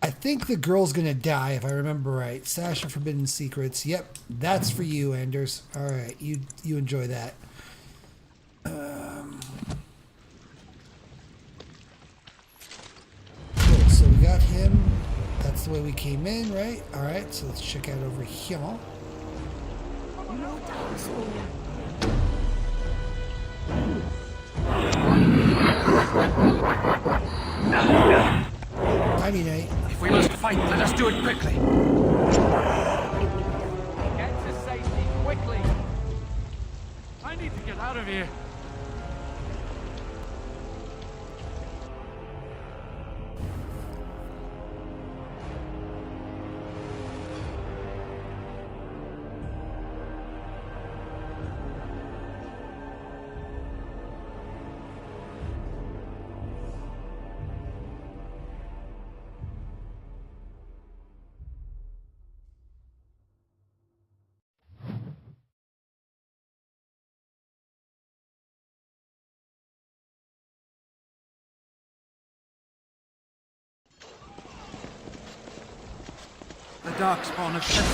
I think the girl's gonna die if I remember right. Stash of Forbidden Secrets. Yep, that's for you, Anders. Alright, you enjoy that. Cool, so we got him. That's the way we came in, right? Alright, so let's check out over here. Nighty night. If we must fight, let us do it quickly. Get to safety, quickly! I need to get out of here. The Darkspawn have sent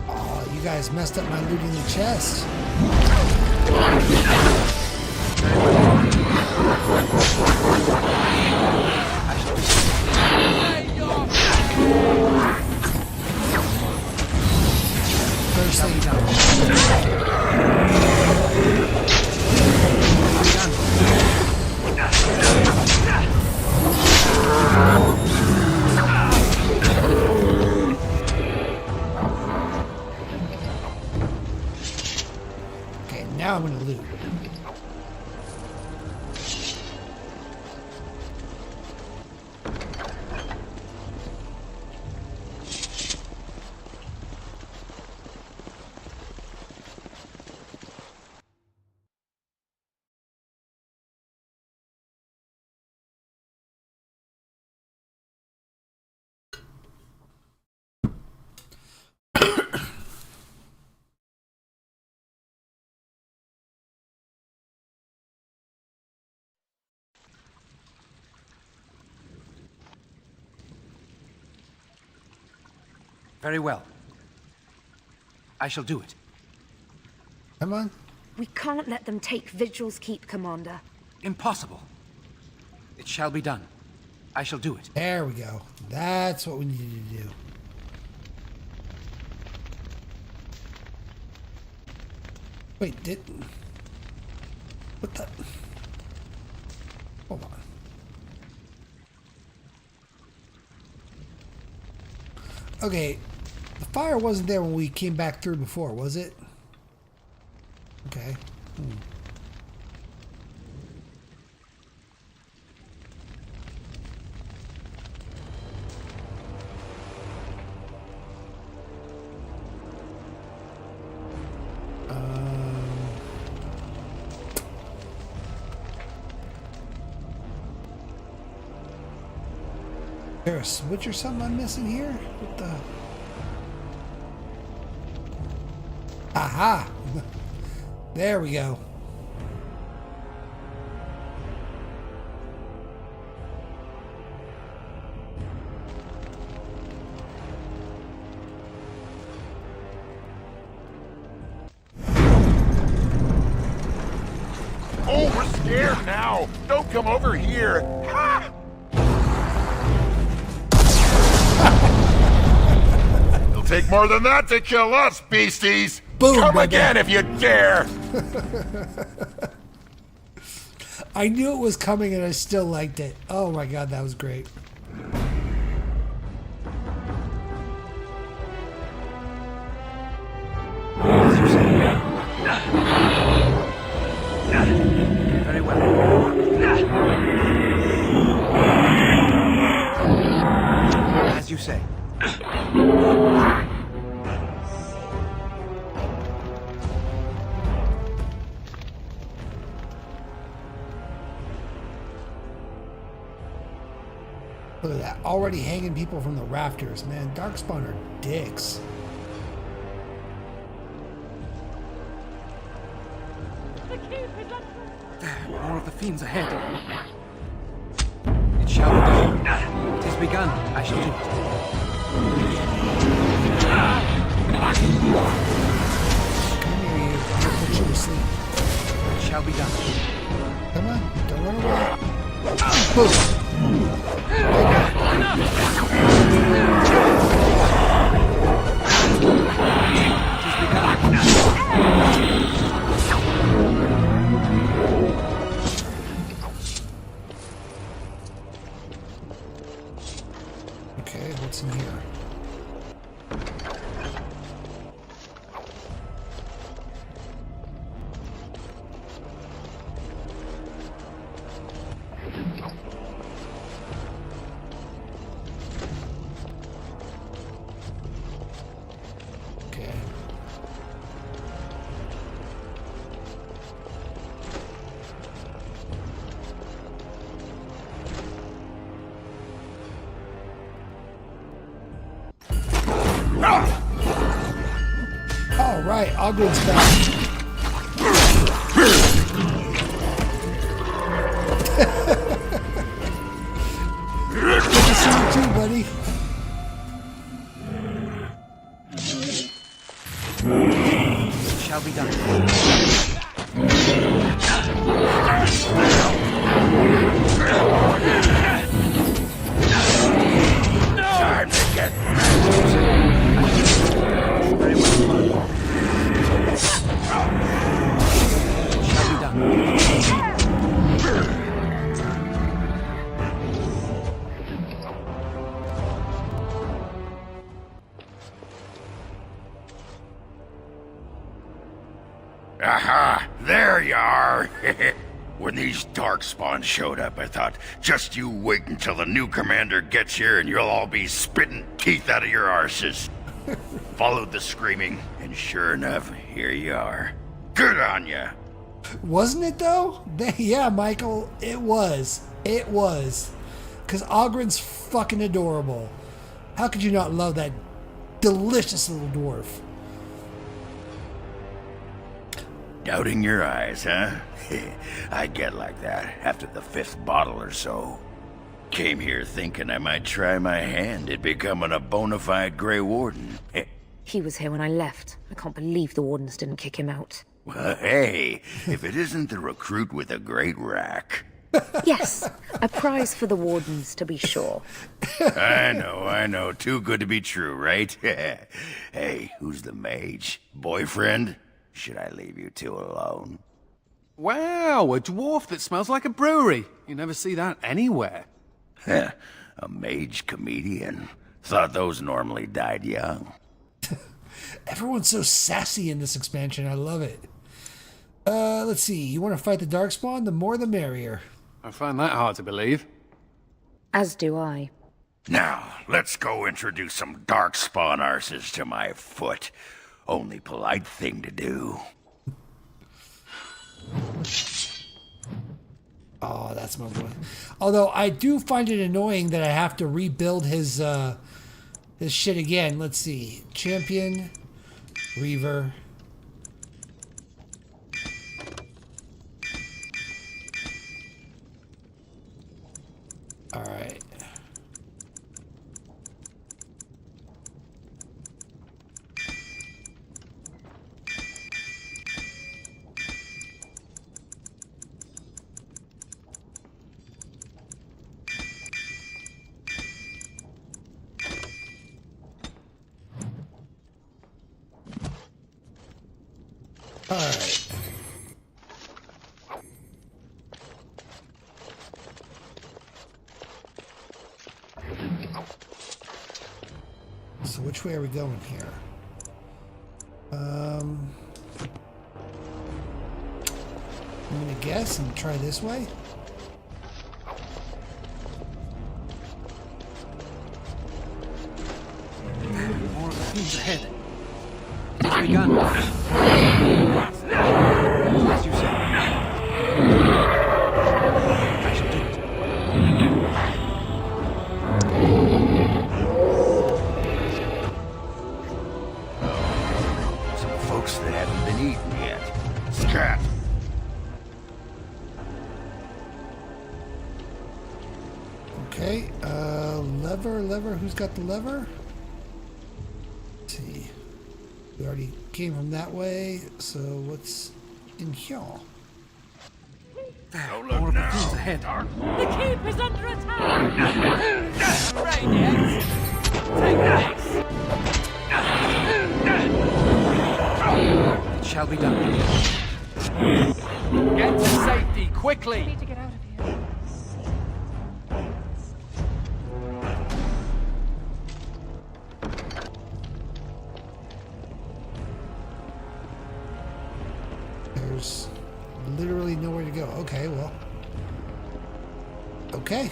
Oh, you guys messed up my looting the chest. Okay, now I'm gonna loot. Very well. I shall do it. Come on. We can't let them take Vigil's Keep, Commander. Impossible. It shall be done. I shall do it. There we go. That's what we need to do. Wait, what the? Hold on. Okay, the fire wasn't there when we came back through before, was it? Okay. Is there a switch or something I'm missing here? What the? Aha! There we go. Oh, we're scared now! Don't come over here! Ha! It'll take more than that to kill us, beasties! Boom, come baby. again if you dare! I knew it was coming and I still liked it. Oh my god, that was great. Very well. As you say. Look at that. Already hanging people from the rafters. Man, Darkspawn are dicks. There, more of the fiends ahead. It shall be done. It is begun. I shall do it. Come here, you. I'll put you to sleep. It shall be done. Come on, don't run away. Boom. Okay, what's in here? Okay. All right, Ogren's back. Good to see you too, buddy. Shall be done. Time to get Very well. Shall be done. Aha! There you are! When these Darkspawn showed up, I thought, just you wait until the new commander gets here and you'll all be spitting teeth out of your arses. Followed the screaming, and sure enough, here you are. Good on ya! Wasn't it though? Yeah, Michael, it was. It was. Because Ogren's fucking adorable. How could you not love that delicious little dwarf? Doubting your eyes, huh? I get like that after the 5th bottle or so. Came here thinking I might try my hand at becoming a bona fide Grey Warden. He was here when I left. I can't believe the Wardens didn't kick him out. Well, hey, if it isn't the recruit with a great rack. Yes, a prize for the Wardens, to be sure. I know. Too good to be true, right? Hey, who's the mage? Boyfriend? Should I leave you two alone? Wow, a dwarf that smells like a brewery. You never see that anywhere. A mage comedian. Thought those normally died young. Everyone's so sassy in this expansion. I love it. Let's see. You want to fight the Darkspawn? The more the merrier. I find that hard to believe. As do I. Now, let's go introduce some Darkspawn arses to my foot. Only polite thing to do. Oh, that's my boy. Although I do find it annoying that I have to rebuild his shit again. Let's see. Champion, Reaver. All right. All right. So which way are we going here? I'm gonna guess and try this way. More of the thieves ahead. It has begun. As you say. I shall do it. Some folks that haven't been eaten yet. Scat! Okay, lever, who's got the lever? Let's see. We already came from that way, so what's in here? More of the thieves ahead. The keep is under attack! Radiance, take this! It shall be done. Get to safety, quickly! Need to get out of here. okay, well. Okay.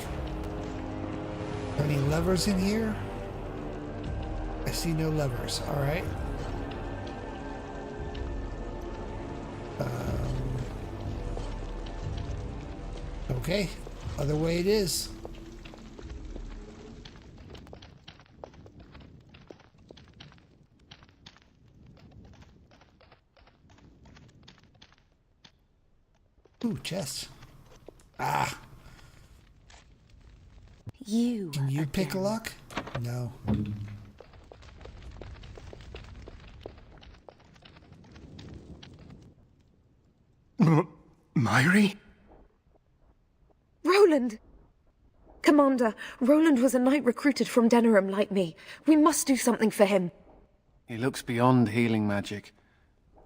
Are any levers in here? I see no levers. All right. Okay. Other way it is. Ooh, chest. Ah. Can you pick a lock? No. Myri? Roland! Commander, Roland was a knight recruited from Denerim like me. We must do something for him. He looks beyond healing magic.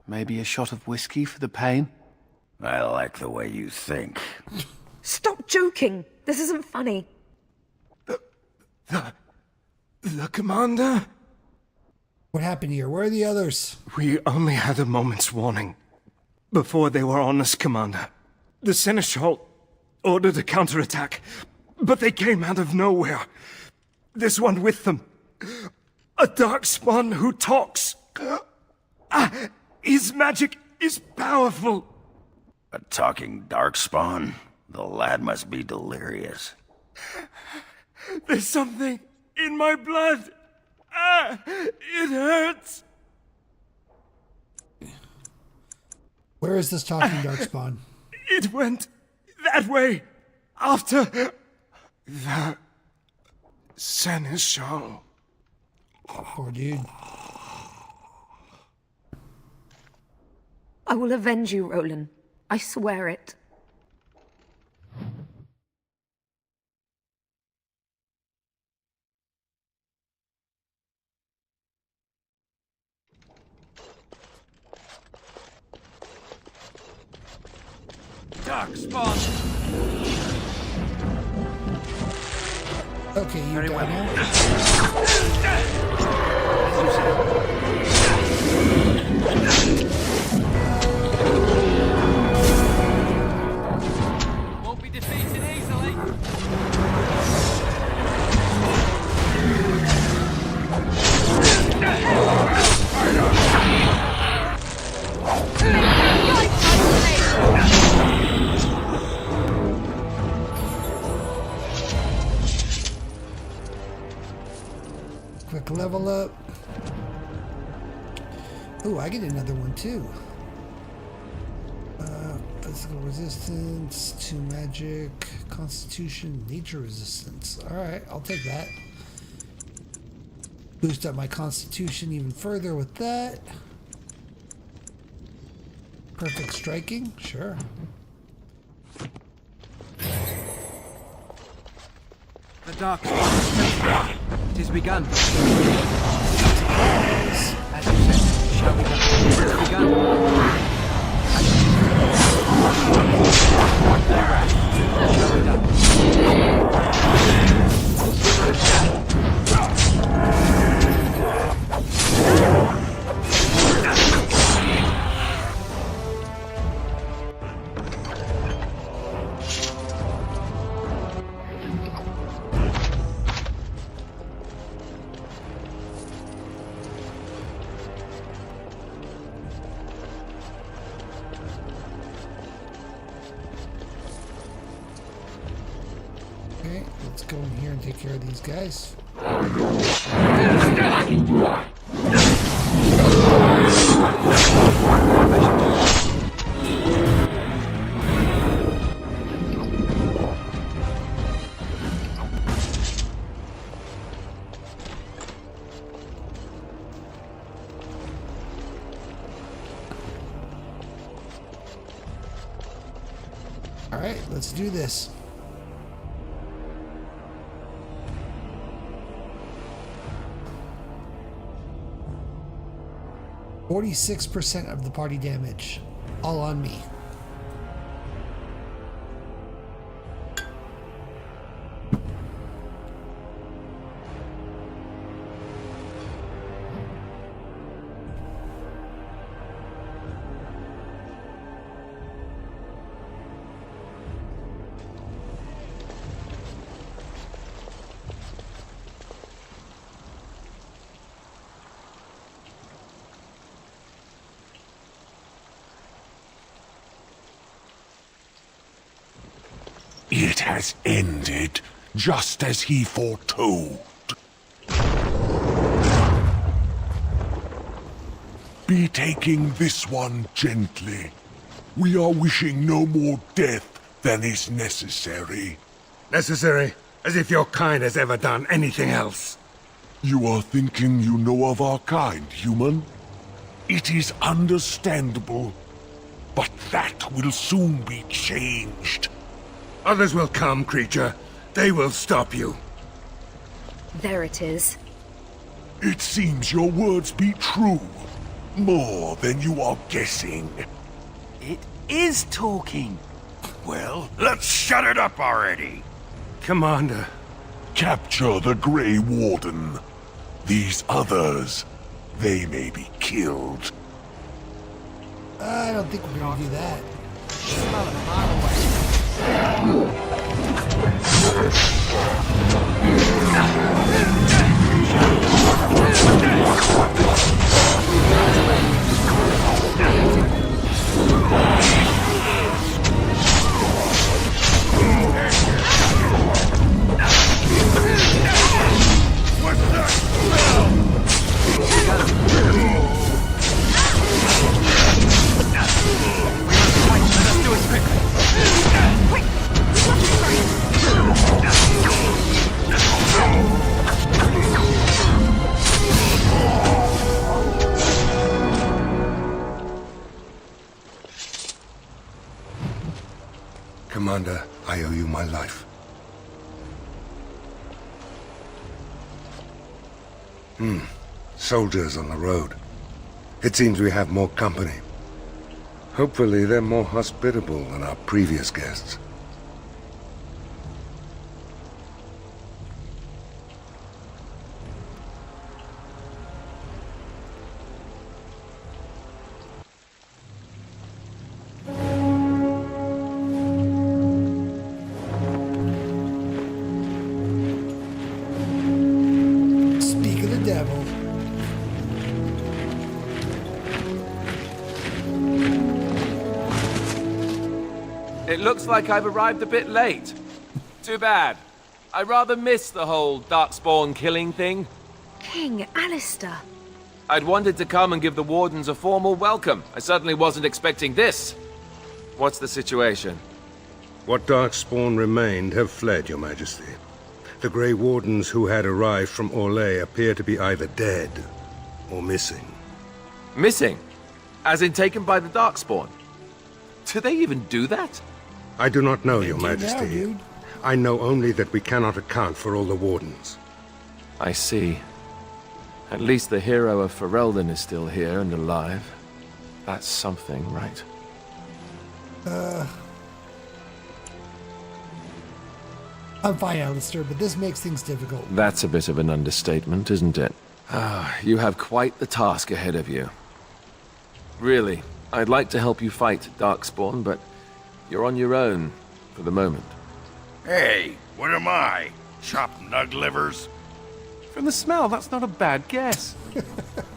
Maybe a shot of whiskey for the pain? I like the way you think. Stop joking! This isn't funny. The commander? What happened here? Where are the others? We only had a moment's warning. Before they were on us, Commander. The Seneschal ordered a counterattack, but they came out of nowhere. There's one with them. A Darkspawn who talks. His magic is powerful. A talking Darkspawn? The lad must be delirious. There's something in my blood. It hurts. Where is this talking Darkspawn? It went that way after the Seneschal. Poor dude. I will avenge you, Roland. I swear it. Darkspawn! Okay, you Very got well. him. Won't be defeated easily. Quick level up. Ooh, I get another one too. Physical resistance, 2 magic, constitution, nature resistance. Alright, I'll take that. Boost up my constitution even further with that. Perfect striking, sure. The Darkspawn. It has begun. As you said, it shall be done. It has begun. Okay, let's go in here and take care of these guys. All right, let's do this. %46 of the party damage, all on me. It has ended, just as he foretold. Be taking this one gently. We are wishing no more death than is necessary. Necessary? As if your kind has ever done anything else. You are thinking you know of our kind, human? It is understandable, but that will soon be changed. Others will come, creature. They will stop you. There it is. It seems your words be true. More than you are guessing. It is talking. Well, let's shut it up already. Commander. Capture the Grey Warden. These others, they may be killed. I don't think we're gonna do that. Commander, I owe you my life. Soldiers on the road. It seems we have more company. Hopefully they're more hospitable than our previous guests. Speak of the devil. It looks like I've arrived a bit late. Too bad. I rather missed the whole Darkspawn killing thing. King Alistair. I'd wanted to come and give the Wardens a formal welcome. I certainly wasn't expecting this. What's the situation? What Darkspawn remained have fled, Your Majesty. The Grey Wardens who had arrived from Orlais appear to be either dead or missing. Missing? As in taken by the Darkspawn? Do they even do that? I do not know, Your do now, Majesty. dude. I know only that we cannot account for all the Wardens. I see. At least the hero of Ferelden is still here and alive. That's something, right? I'm fine, Alistair, but this makes things difficult. That's a bit of an understatement, isn't it? You have quite the task ahead of you. Really, I'd like to help you fight Darkspawn, but you're on your own for the moment. Hey, what am I? Chopped nug livers? From the smell, that's not a bad guess.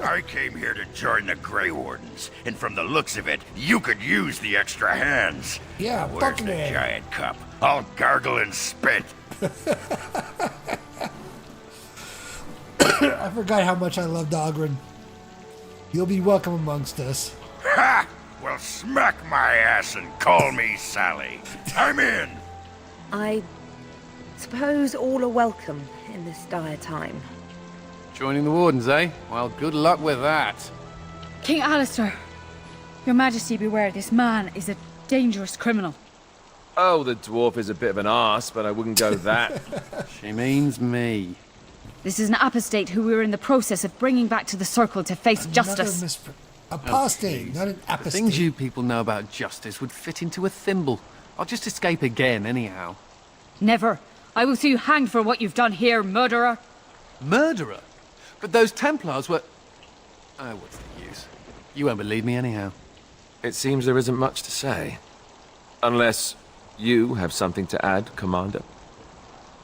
I came here to join the Grey Wardens, and from the looks of it, you could use the extra hands. Yeah, Where's fucking the A. giant cup? I'll gargle and spit. I forgot how much I love Dogran. You'll be welcome amongst us. Ha! Well, smack my ass and call me Sally. I'm in. I suppose all are welcome in this dire time. Joining the Wardens, eh? Well, good luck with that. King Alistair, Your Majesty beware, this man is a dangerous criminal. Oh, the dwarf is a bit of an arse, but I wouldn't go that. She means me. This is an apostate who we were in the process of bringing back to the Circle to face justice. Apostate, not an The apostate. things you people know about justice would fit into a thimble. I'll just escape again, anyhow. Never. I will see you hanged for what you've done here, murderer. Murderer? But those Templars were... Oh, what's the use? You won't believe me anyhow. It seems there isn't much to say. Unless you have something to add, Commander.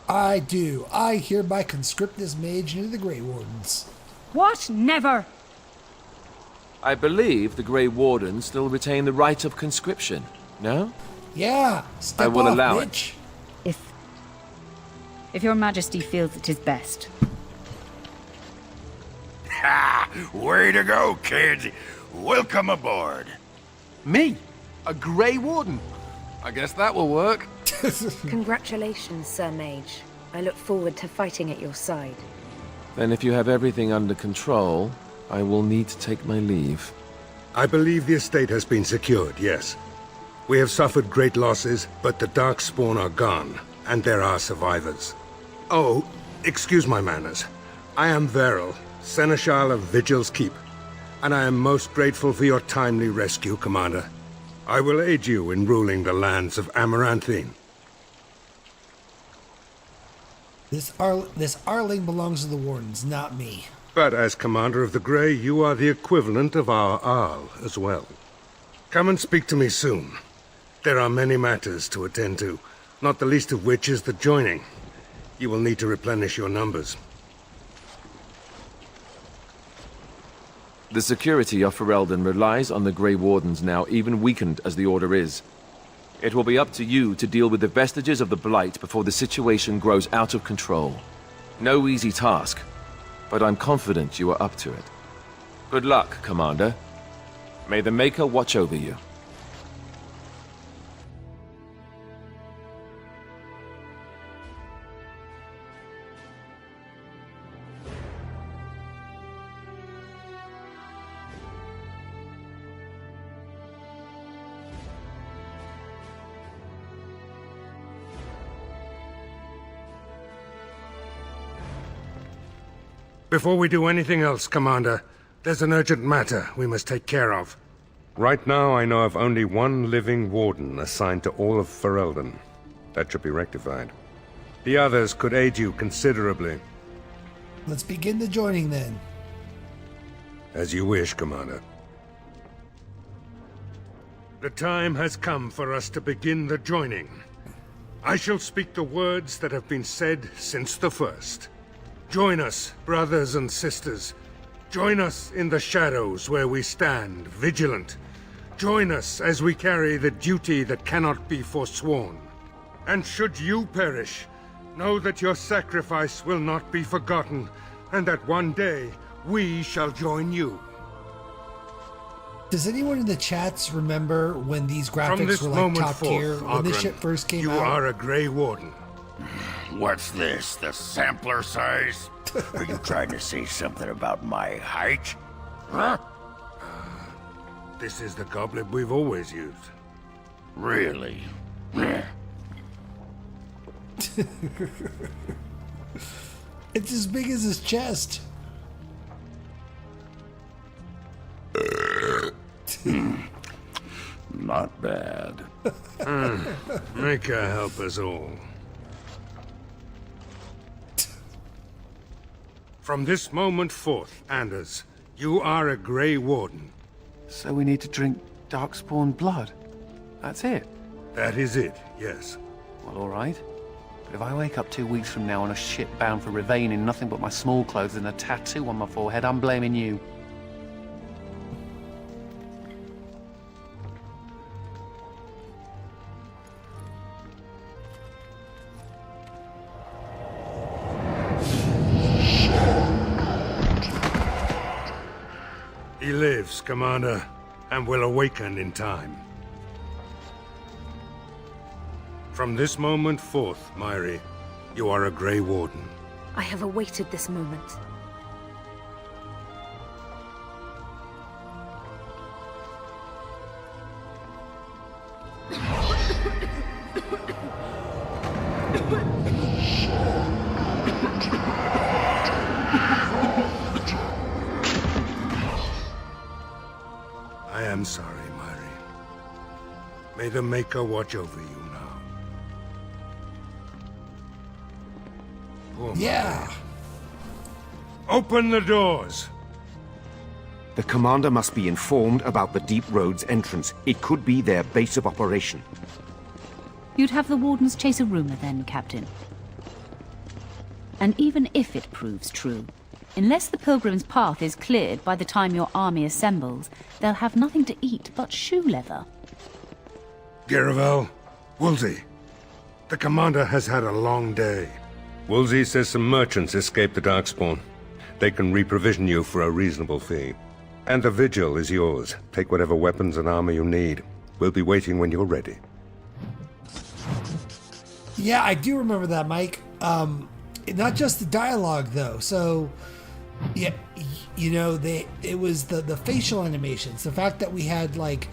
I do. I hereby conscript this mage into the Grey Wardens. What? Never! I believe the Grey Wardens still retain the right of conscription, no? Yeah, step I will off, allow bitch. if your majesty feels it is best. Ha! Way to go, kid! Welcome aboard. Me? A Grey Warden? I guess that will work. Congratulations, Sir Mage. I look forward to fighting at your side. Then if you have everything under control, I will need to take my leave. I believe the estate has been secured, yes. We have suffered great losses, but the Darkspawn are gone, and there are survivors. Oh, excuse my manners. I am Veril, Seneschal of Vigil's Keep, and I am most grateful for your timely rescue, Commander. I will aid you in ruling the lands of Amaranthine. This Arling belongs to the Wardens, not me. But as Commander of the Grey, you are the equivalent of our Arl as well. Come and speak to me soon. There are many matters to attend to, not the least of which is the joining. You will need to replenish your numbers. The security of Ferelden relies on the Grey Wardens now, even weakened as the Order is. It will be up to you to deal with the vestiges of the Blight before the situation grows out of control. No easy task, but I'm confident you are up to it. Good luck, Commander. May the Maker watch over you. Before we do anything else, Commander, there's an urgent matter we must take care of. Right now, I know of only one living Warden assigned to all of Ferelden. That should be rectified. The others could aid you considerably. Let's begin the joining then. As you wish, Commander. The time has come for us to begin the joining. I shall speak the words that have been said since the first. Join us, brothers and sisters. Join us in the shadows where we stand, vigilant. Join us as we carry the duty that cannot be forsworn. And should you perish, know that your sacrifice will not be forgotten, and that one day we shall join you. Does anyone in the chats remember when these graphics were like top tier, when this shit first came out? You are a Grey Warden. What's this, the sampler size? Are you trying to say something about my height? Huh? This is the goblet we've always used. Really? It's as big as his chest. Not bad. Maker help us all. From this moment forth, Anders, you are a Grey Warden. So we need to drink Darkspawn blood? That's it? That is it, yes. Well, all right. But if I wake up 2 weeks from now on a ship bound for Rivain in nothing but my small clothes and a tattoo on my forehead, I'm blaming you. He lives, Commander, and will awaken in time. From this moment forth, Myri, you are a Grey Warden. I have awaited this moment. I am sorry, Myri. May the Maker watch over you now. Poor Yeah. Myri. Open the doors! The commander must be informed about the Deep Road's entrance. It could be their base of operation. You'd have the Wardens chase a rumor then, Captain. And even if it proves true, unless the Pilgrim's path is cleared by the time your army assembles, they'll have nothing to eat but shoe leather. Garavel, Woolsey, the commander has had a long day. Woolsey says some merchants escaped the Darkspawn. They can reprovision you for a reasonable fee. And the Vigil is yours. Take whatever weapons and armor you need. We'll be waiting when you're ready. Yeah, I do remember that, Mike. Not just the dialogue, though. So, yeah, you know, it was the facial animations. The fact that we had, like,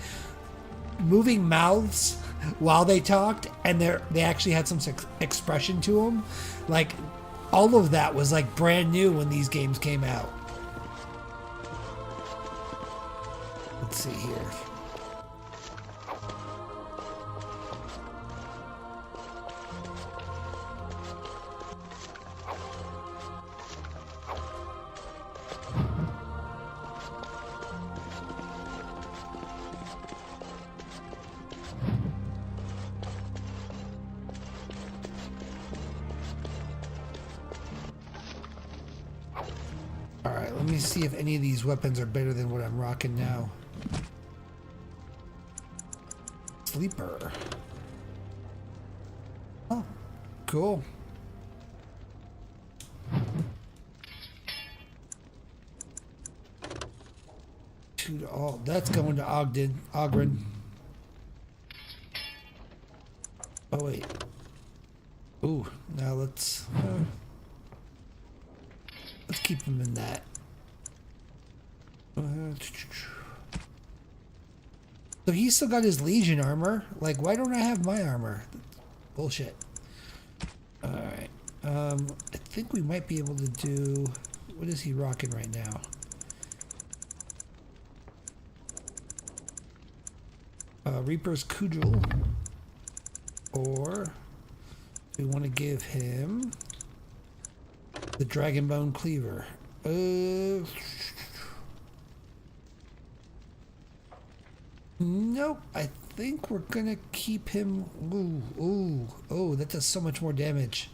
moving mouths while they talked, and they actually had some expression to them. Like, all of that was, like, brand new when these games came out. Let's see here. Alright, let me see if any of these weapons are better than what I'm rocking now. Sleeper. Oh, cool. Oh, that's going to Ogren. Oh wait. Ooh, now let's keep him in that. So he's still got his Legion armor. Like, why don't I have my armor? Bullshit. Alright. I think we might be able to do... What is he rocking right now? Reaper's Cudgel. Or... we want to give him... the Dragonbone Cleaver. Nope, I think we're gonna keep him. Oh, that does so much more damage.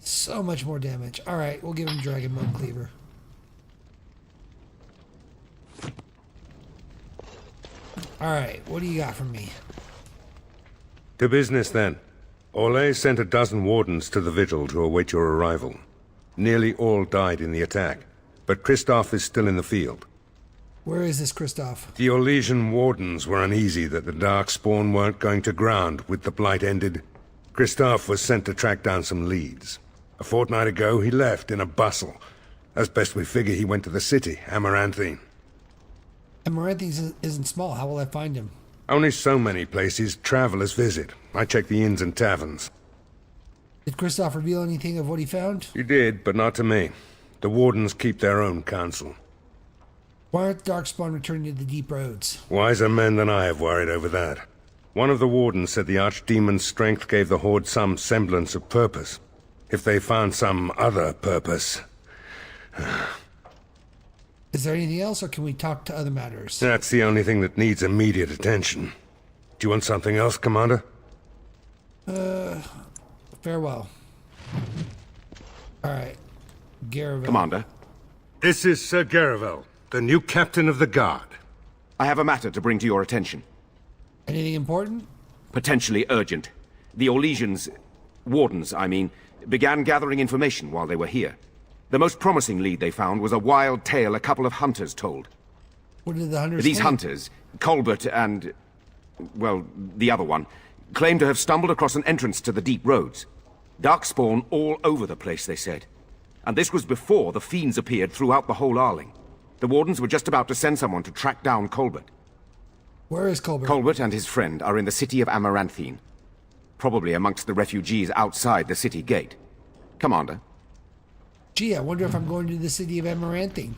So much more damage. Alright, we'll give him Dragonbone Cleaver. Alright, what do you got for me? To business, then. Orlais sent a dozen wardens to the Vigil to await your arrival. Nearly all died in the attack, but Kristoff is still in the field. Where is this Kristoff? The Orlesian wardens were uneasy that the Darkspawn weren't going to ground with the Blight ended. Kristoff was sent to track down some leads. A fortnight ago, he left in a bustle. As best we figure, he went to the city, Amaranthine. Amaranthine isn't small. How will I find him? Only so many places travelers visit. I check the inns and taverns. Did Kristoff reveal anything of what he found? He did, but not to me. The wardens keep their own counsel. Why aren't Darkspawn returning to the deep roads? Wiser men than I have worried over that. One of the wardens said the Archdemon's strength gave the Horde some semblance of purpose. If they found some other purpose... Is there anything else, or can we talk to other matters? That's the only thing that needs immediate attention. Do you want something else, Commander? Farewell. Alright. Garavel. Commander? This is Sir Garavel, the new captain of the Guard. I have a matter to bring to your attention. Anything important? Potentially urgent. The Orlesians, wardens, I mean, began gathering information while they were here. The most promising lead they found was a wild tale a couple of hunters told. What did the hunters These say? hunters, Colbert and... well, the other one, claimed to have stumbled across an entrance to the deep roads. Darkspawn all over the place, they said. And this was before the fiends appeared throughout the whole Arling. The wardens were just about to send someone to track down Colbert. Where is Colbert? Colbert and his friend are in the city of Amaranthine. Probably amongst the refugees outside the city gate. Commander. Gee, I wonder if I'm going to the city of Amaranthine.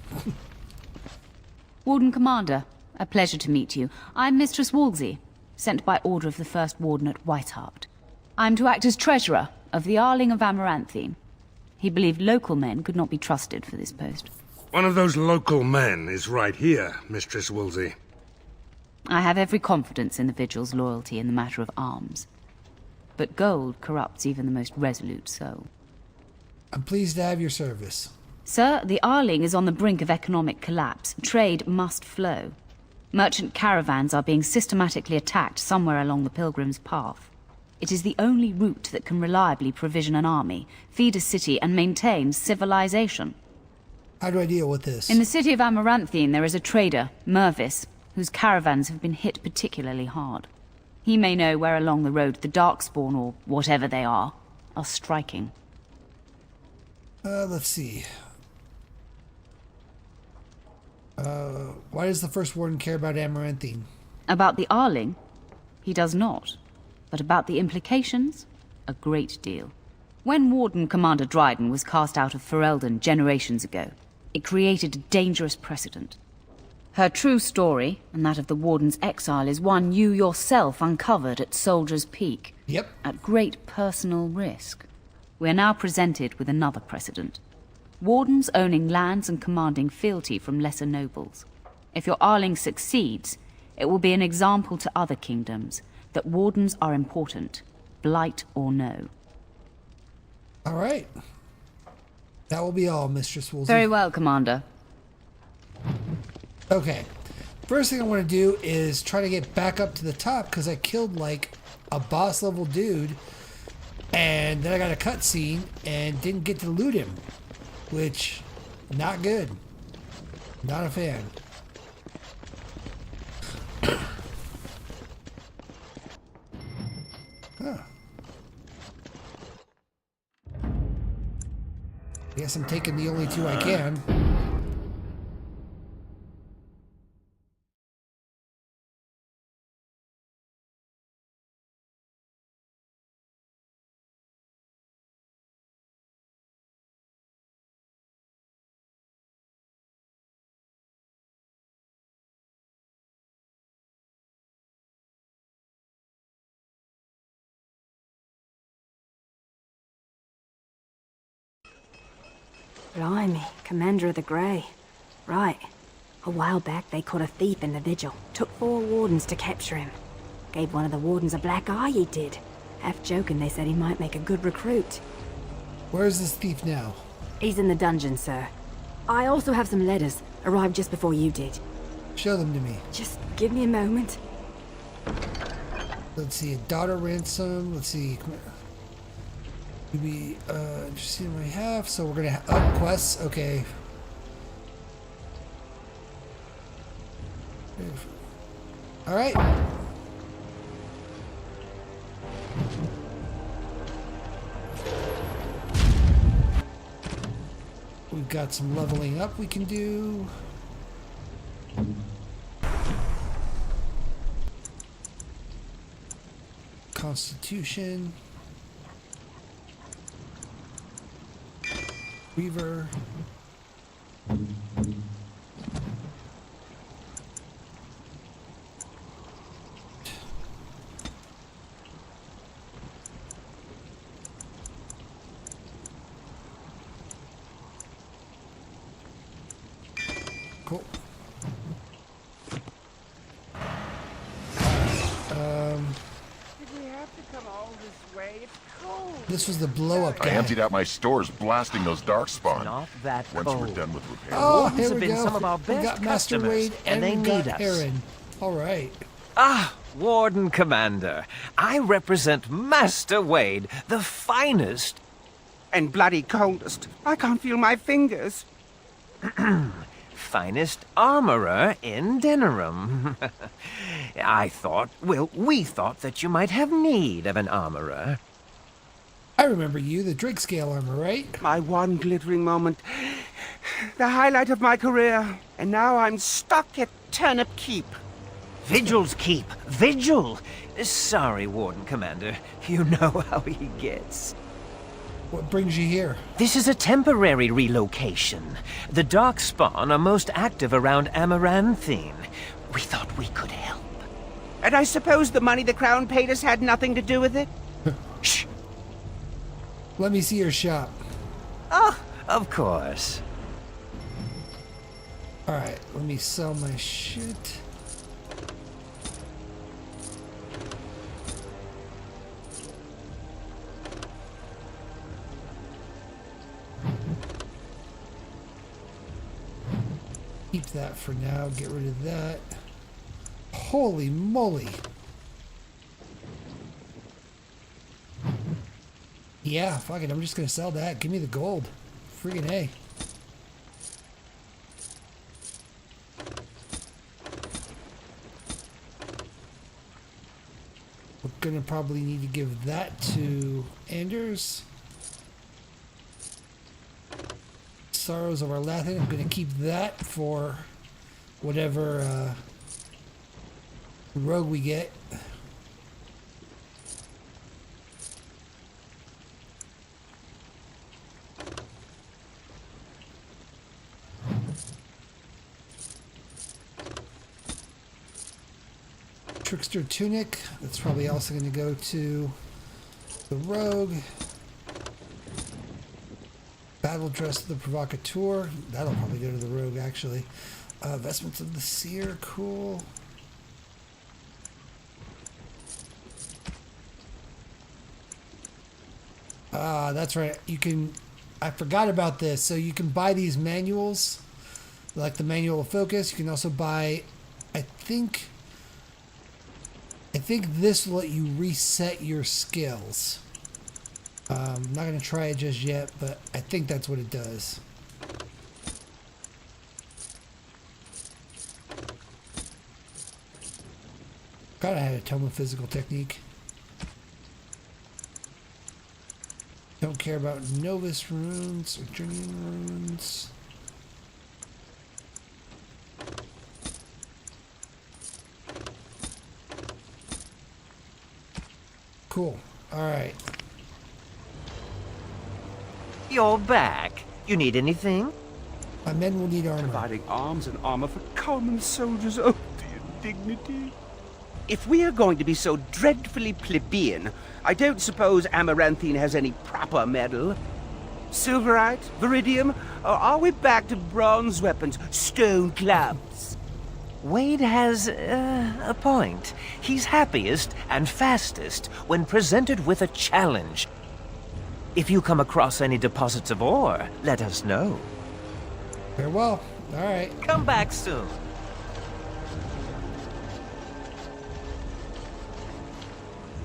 Warden Commander, a pleasure to meet you. I'm Mistress Wolsey, sent by order of the First Warden at Whitehart. I'm to act as treasurer of the Arling of Amaranthine. He believed local men could not be trusted for this post. One of those local men is right here, Mistress Wolsey. I have every confidence in the Vigil's loyalty in the matter of arms. But gold corrupts even the most resolute soul. I'm pleased to have your service. Sir, the Arling is on the brink of economic collapse. Trade must flow. Merchant caravans are being systematically attacked somewhere along the Pilgrim's Path. It is the only route that can reliably provision an army, feed a city, and maintain civilization. How do I deal with this? In the city of Amaranthine, there is a trader, Mervis, whose caravans have been hit particularly hard. He may know where along the road the Darkspawn, or whatever they are striking. Let's see. Why does the First Warden care about Amaranthine? About the Arling? He does not. But about the implications? A great deal. When Warden Commander Dryden was cast out of Ferelden generations ago, it created a dangerous precedent. Her true story, and that of the Warden's exile, is one you yourself uncovered at Soldier's Peak. Yep. At great personal risk. We are now presented with another precedent. Wardens owning lands and commanding fealty from lesser nobles. If your Arling succeeds, it will be an example to other kingdoms that wardens are important, blight or no. All right. That will be all, Mistress Woolsey. Very well, Commander. Okay. First thing I want to do is try to get back up to the top because I killed like a boss level dude and then I got a cutscene and didn't get to loot him, which not good. Not a fan. Huh. I guess I'm taking the only two I can. Blimey, Commander of the Grey. Right. A while back they caught a thief in the Vigil. Took 4 wardens to capture him. Gave one of the wardens a black eye, he did. Half joking, they said he might make a good recruit. Where's this thief now? He's in the dungeon, sir. I also have some letters. Arrived just before you did. Show them to me. Just give me a moment. Let's see, a daughter ransom. Let's see. You'd be interested in what we have, so we're gonna up quests. Okay. All right. We've got some leveling up we can do. Constitution. Weaver. Cool. Did we have to come all this way? It's cold. This was the blow-up I guy. emptied out my stores blasting those darkspawn. Not that Once cold. we're done with repairs. Oh, Wardens here have we been go. some of our We best got Master customers, Wade and they we need got us. Aaron. All right. Ah, Warden Commander. I represent Master Wade, the finest and bloody coldest. I can't feel my fingers. finest armorer in Denerim. we thought that you might have need of an armorer. I remember you, the Drake Scale armor, right? My one glittering moment. The highlight of my career. And now I'm stuck at Turnip Keep. Vigil's Keep. Vigil! Sorry, Warden Commander. You know how he gets. What brings you here? This is a temporary relocation. The Darkspawn are most active around Amaranthine. We thought we could help. And I suppose the money the Crown paid us had nothing to do with it? Shh! Let me see your shop. Oh, of course. Alright, let me sell my shit. Keep that for now, get rid of that. Holy moly. Yeah, fuck it. I'm just gonna sell that. Give me the gold. Friggin' A. We're gonna probably need to give that to Anders. Sorrows of our Lathan. I'm gonna keep that for whatever rogue we get. Trickster Tunic, that's probably also going to go to the Rogue. Battle Dress of the Provocateur, that'll probably go to the Rogue actually. Vestments of the Seer, cool. That's right, you can, I forgot about this, so you can buy these manuals, like the Manual of Focus. You can also buy, I think this will let you reset your skills. I'm not going to try it just yet, but I think that's what it does. God, I had a Tome of Physical Technique. Don't care about Novus runes or Journeyman runes. Cool. Alright. You're back. You need anything? My men will need armor. Providing arms and armor for common soldiers. Oh, the indignity. If we are going to be so dreadfully plebeian, I don't suppose Amaranthine has any proper metal. Silverite? Viridium? Or are we back to bronze weapons? Stone clubs? Wade has a point. He's happiest and fastest when presented with a challenge. If you come across any deposits of ore, let us know. Farewell. All right. Come back soon.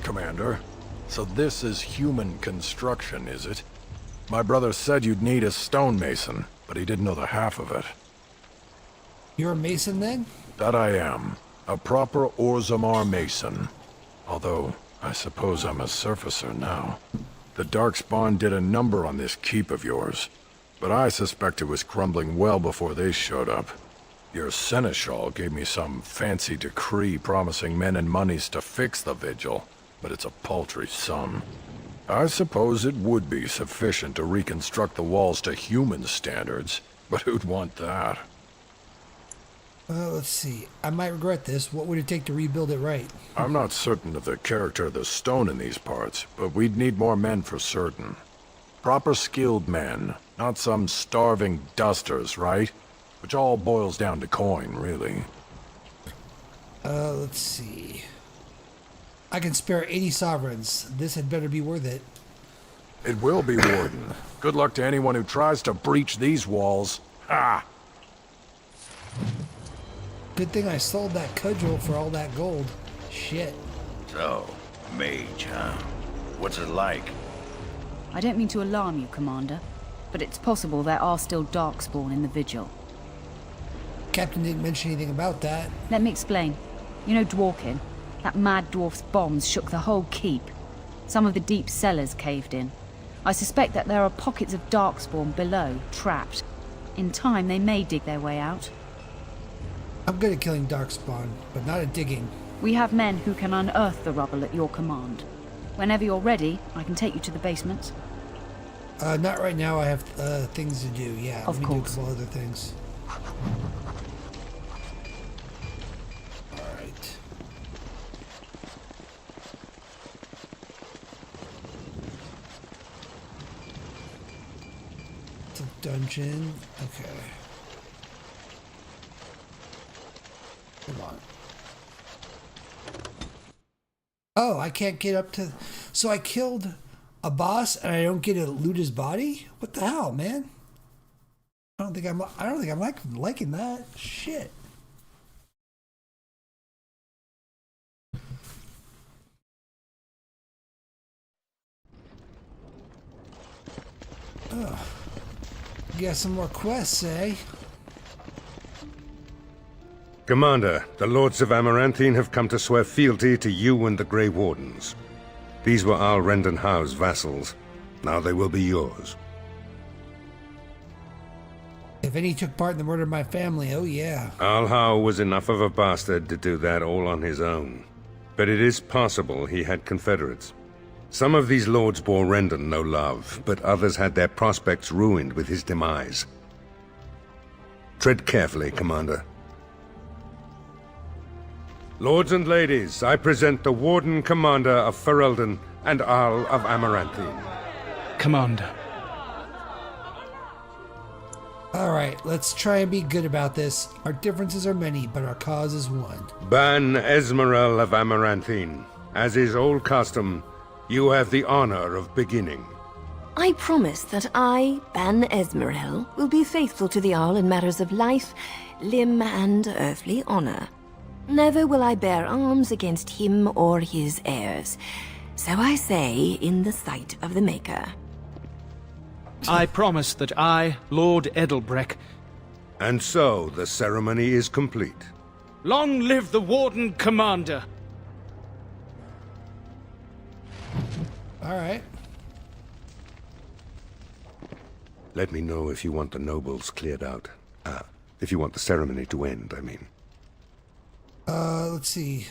Commander, so this is human construction, is it? My brother said you'd need a stonemason, but he didn't know the half of it. You're a mason then? That I am. A proper Orzammar mason. Although, I suppose I'm a surfacer now. The Darkspawn did a number on this keep of yours, but I suspect it was crumbling well before they showed up. Your seneschal gave me some fancy decree promising men and monies to fix the vigil, but it's a paltry sum. I suppose it would be sufficient to reconstruct the walls to human standards, but who'd want that? Let's see. I might regret this. What would it take to rebuild it right? I'm not certain of the character of the stone in these parts, but we'd need more men for certain. Proper skilled men, not some starving dusters, right? Which all boils down to coin, really. Let's see. I can spare 80 sovereigns. This had better be worth it. It will be, Warden. Good luck to anyone who tries to breach these walls. Ha! Good thing I sold that cudgel for all that gold. Shit. So, mage, huh? What's it like? I don't mean to alarm you, Commander, but it's possible there are still Darkspawn in the Vigil. Captain didn't mention anything about that. Let me explain. You know Dworkin? That mad dwarf's bombs shook the whole keep. Some of the deep cellars caved in. I suspect that there are pockets of Darkspawn below, trapped. In time, they may dig their way out. I'm good at killing Darkspawn, but not at digging. We have men who can unearth the rubble at your command. Whenever you're ready, I can take you to the basements. Not right now. I have things to do. Yeah, of let me course. do a couple other things. All right. It's a dungeon. Okay. Hold on. Oh, I can't get up to... So I killed a boss and I don't get to loot his body? What the hell, man? I don't think I'm liking that. Shit. You got some more quests, eh? Commander, the Lords of Amaranthine have come to swear fealty to you and the Grey Wardens. These were Al Rendon Howe's vassals. Now they will be yours. If any took part in the murder of my family, oh yeah. Al Howe was enough of a bastard to do that all on his own. But it is possible he had confederates. Some of these lords bore Rendon no love, but others had their prospects ruined with his demise. Tread carefully, Commander. Lords and ladies, I present the Warden Commander of Ferelden and Arl of Amaranthine. Commander. Alright, let's try and be good about this. Our differences are many, but our cause is one. Ban Esmerel of Amaranthine. As is old custom, you have the honor of beginning. I promise that I, Ban Esmerel, will be faithful to the Arl in matters of life, limb, and earthly honor. Never will I bear arms against him or his heirs. So I say in the sight of the Maker. I promise that I, Lord Edelbreck... And so, the ceremony is complete. Long live the Warden Commander! Alright. Let me know if you want the nobles cleared out. If you want the ceremony to end, I mean. Let's see.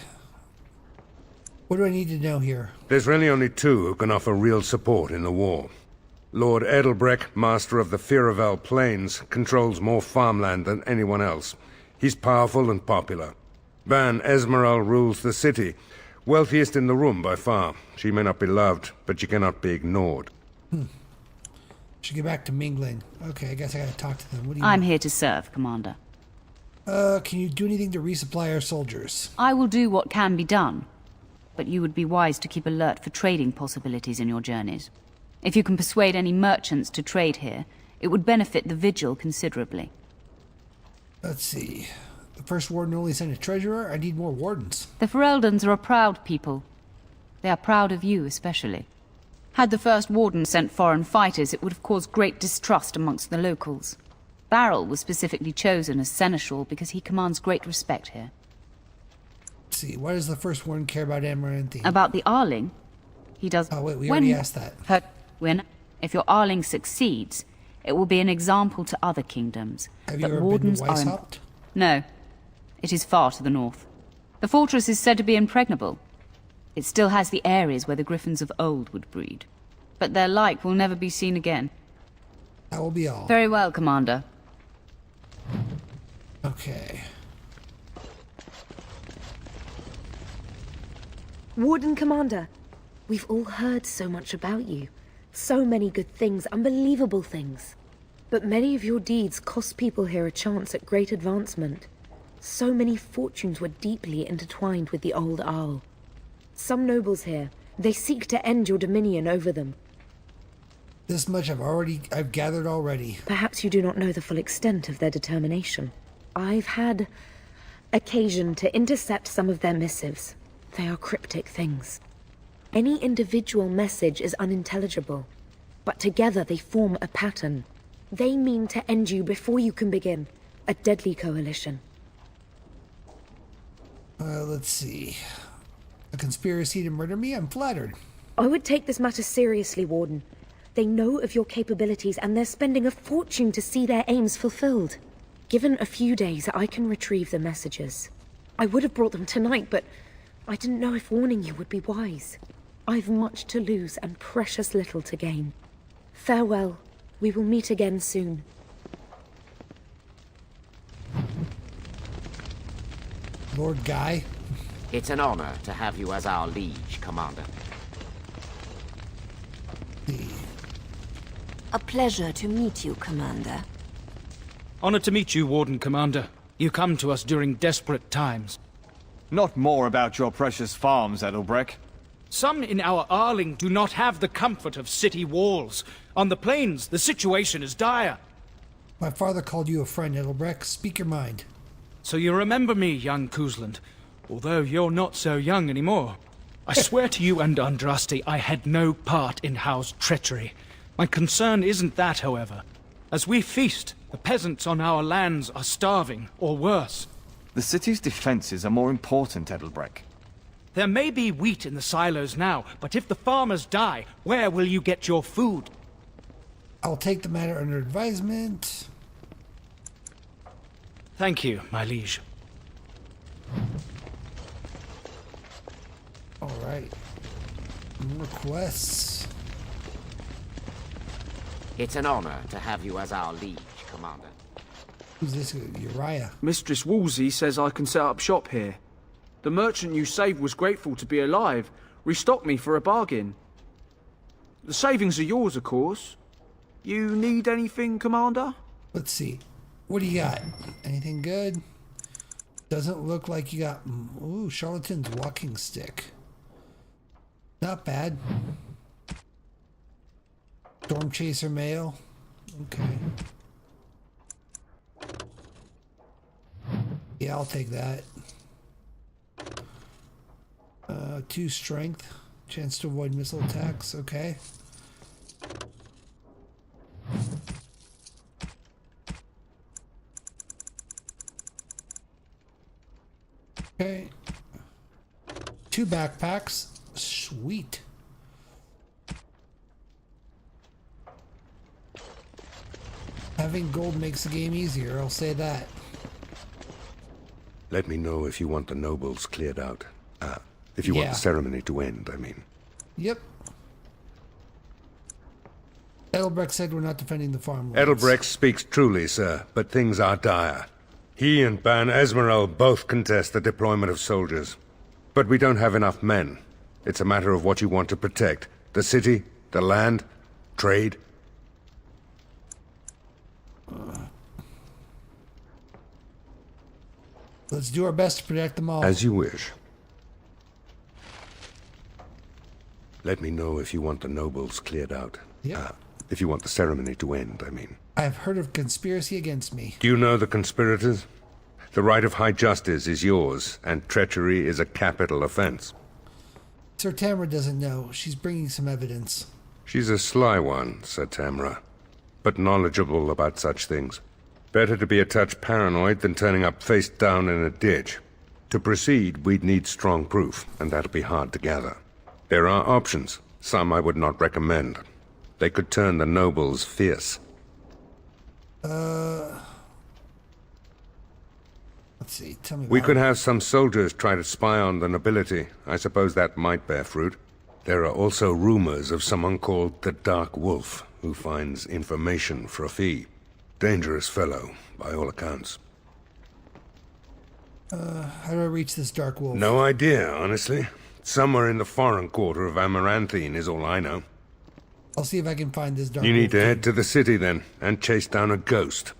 What do I need to know here? There's really only two who can offer real support in the war. Lord Edelbreck, master of the Firavel Plains, controls more farmland than anyone else. He's powerful and popular. Ban Esmerel rules the city. Wealthiest in the room by far. She may not be loved, but she cannot be ignored. Should get back to mingling. Okay, I guess I gotta talk to them. What do you I'm want? here to serve, Commander. Can you do anything to resupply our soldiers? I will do what can be done, but you would be wise to keep alert for trading possibilities in your journeys. If you can persuade any merchants to trade here, it would benefit the Vigil considerably. Let's see. The first warden only sent a treasurer. I need more wardens. The Fereldans are a proud people. They are proud of you, especially. Had the first warden sent foreign fighters, it would have caused great distrust amongst the locals. Barrel was specifically chosen as seneschal because he commands great respect here. Let's see. Why does the first warden care about Amaranthine? About the Arling? He does... Oh, wait, we already asked that. If your Arling succeeds, it will be an example to other kingdoms. Have you ever been to Weishaupt? No. It is far to the north. The fortress is said to be impregnable. It still has the areas where the griffins of old would breed. But their like will never be seen again. That will be all. Very well, Commander. Okay. Warden Commander, we've all heard so much about you. So many good things, unbelievable things. But many of your deeds cost people here a chance at great advancement. So many fortunes were deeply intertwined with the old Arl. Some nobles here, they seek to end your dominion over them. This much I've gathered already. Perhaps you do not know the full extent of their determination. I've had occasion to intercept some of their missives. They are cryptic things. Any individual message is unintelligible, but together they form a pattern. They mean to end you before you can begin. A deadly coalition. Let's see. A conspiracy to murder me? I'm flattered. I would take this matter seriously, Warden. They know of your capabilities, and they're spending a fortune to see their aims fulfilled. Given a few days, I can retrieve the messages. I would have brought them tonight, but I didn't know if warning you would be wise. I've much to lose and precious little to gain. Farewell. We will meet again soon. Lord Guy? It's an honor to have you as our liege, Commander. A pleasure to meet you, Commander. Honored to meet you, Warden Commander. You come to us during desperate times. Not more about your precious farms, Edelbreck. Some in our Arling do not have the comfort of city walls. On the plains, the situation is dire. My father called you a friend, Edelbreck. Speak your mind. So you remember me, young Kuzland, although you're not so young anymore. I swear to you and Andraste I had no part in Howe's treachery. My concern isn't that, however. As we feast, the peasants on our lands are starving, or worse. The city's defenses are more important, Edelbrecht. There may be wheat in the silos now, but if the farmers die, where will you get your food? I'll take the matter under advisement. Thank you, my liege. Alright. Requests. It's an honor to have you as our liege, Commander. Who's this? Uriah. Mistress Wolsey says I can set up shop here. The merchant you saved was grateful to be alive, restocked me for a bargain. The savings are yours, of course. You need anything, Commander? Let's see. What do you got? Anything good? Doesn't look like you got... Ooh, Charlatan's walking stick. Not bad. Storm Chaser mail. Okay. Yeah, I'll take that. 2 strength. Chance to avoid missile attacks. Okay. Okay. 2 backpacks. Sweet. Having gold makes the game easier, I'll say that. Let me know if you want the nobles cleared out. If you want the ceremony to end, I mean. Yep. Edelbrecht said we're not defending the farmlands. Edelbrecht speaks truly, sir, but things are dire. He and Ban Esmeralda both contest the deployment of soldiers. But we don't have enough men. It's a matter of what you want to protect. The city, the land, trade. Let's do our best to protect them all. As you wish. Let me know if you want the nobles cleared out. Yeah. If you want the ceremony to end, I mean. I've heard of conspiracy against me. Do you know the conspirators? The right of high justice is yours, and treachery is a capital offense. Sir Tamra doesn't know. She's bringing some evidence. She's a sly one, Sir Tamra, but knowledgeable about such things. Better to be a touch paranoid than turning up face down in a ditch. To proceed, we'd need strong proof, and that'll be hard to gather. There are options, some I would not recommend. They could turn the nobles fierce. Let's see, tell me We could have some soldiers try to spy on the nobility. I suppose that might bear fruit. There are also rumors of someone called the Dark Wolf, who finds information for a fee. Dangerous fellow, by all accounts. How do I reach this Dark Wolf? No idea, honestly. Somewhere in the foreign quarter of Amaranthine is all I know. I'll see if I can find this Dark You Wolf. need to head to the city then, and chase down a ghost.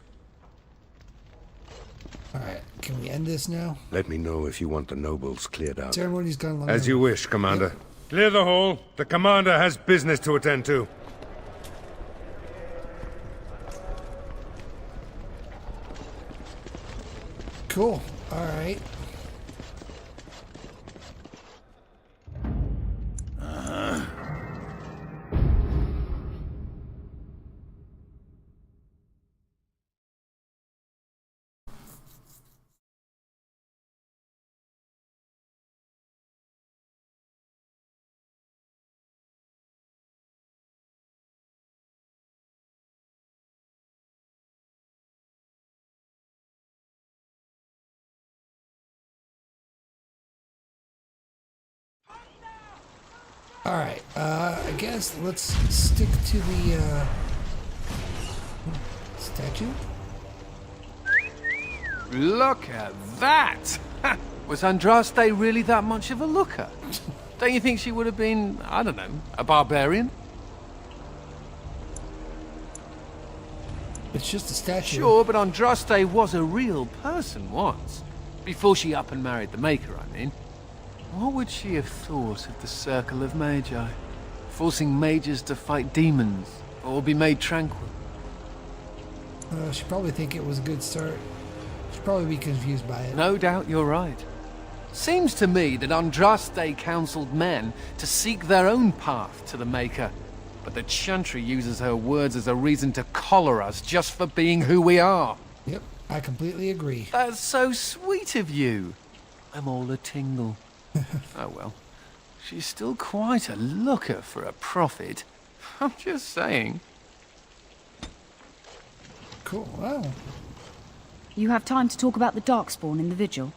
Alright, can we end this now? Let me know if you want the nobles cleared out. Ceremony's gone long As you wish, Commander. Yep. Clear the hall. The Commander has business to attend to. Cool. Alright. Alright, I guess let's stick to the, statue? Look at that! Was Andraste really that much of a looker? Don't you think she would have been, I don't know, a barbarian? It's just a statue. Sure, but Andraste was a real person once. Before she up and married the Maker, I mean. What would she have thought of the Circle of Magi? Forcing mages to fight demons, or be made tranquil? She'd probably think it was a good start. She'd probably be confused by it. No doubt you're right. Seems to me that Andraste counseled men to seek their own path to the Maker. but the Chantry uses her words as a reason to collar us just for being who we are. Yep, I completely agree. That's so sweet of you. I'm all a tingle. Oh well. She's still quite a looker for a prophet. I'm just saying. Cool, wow. You have time to talk about the Darkspawn in the Vigil?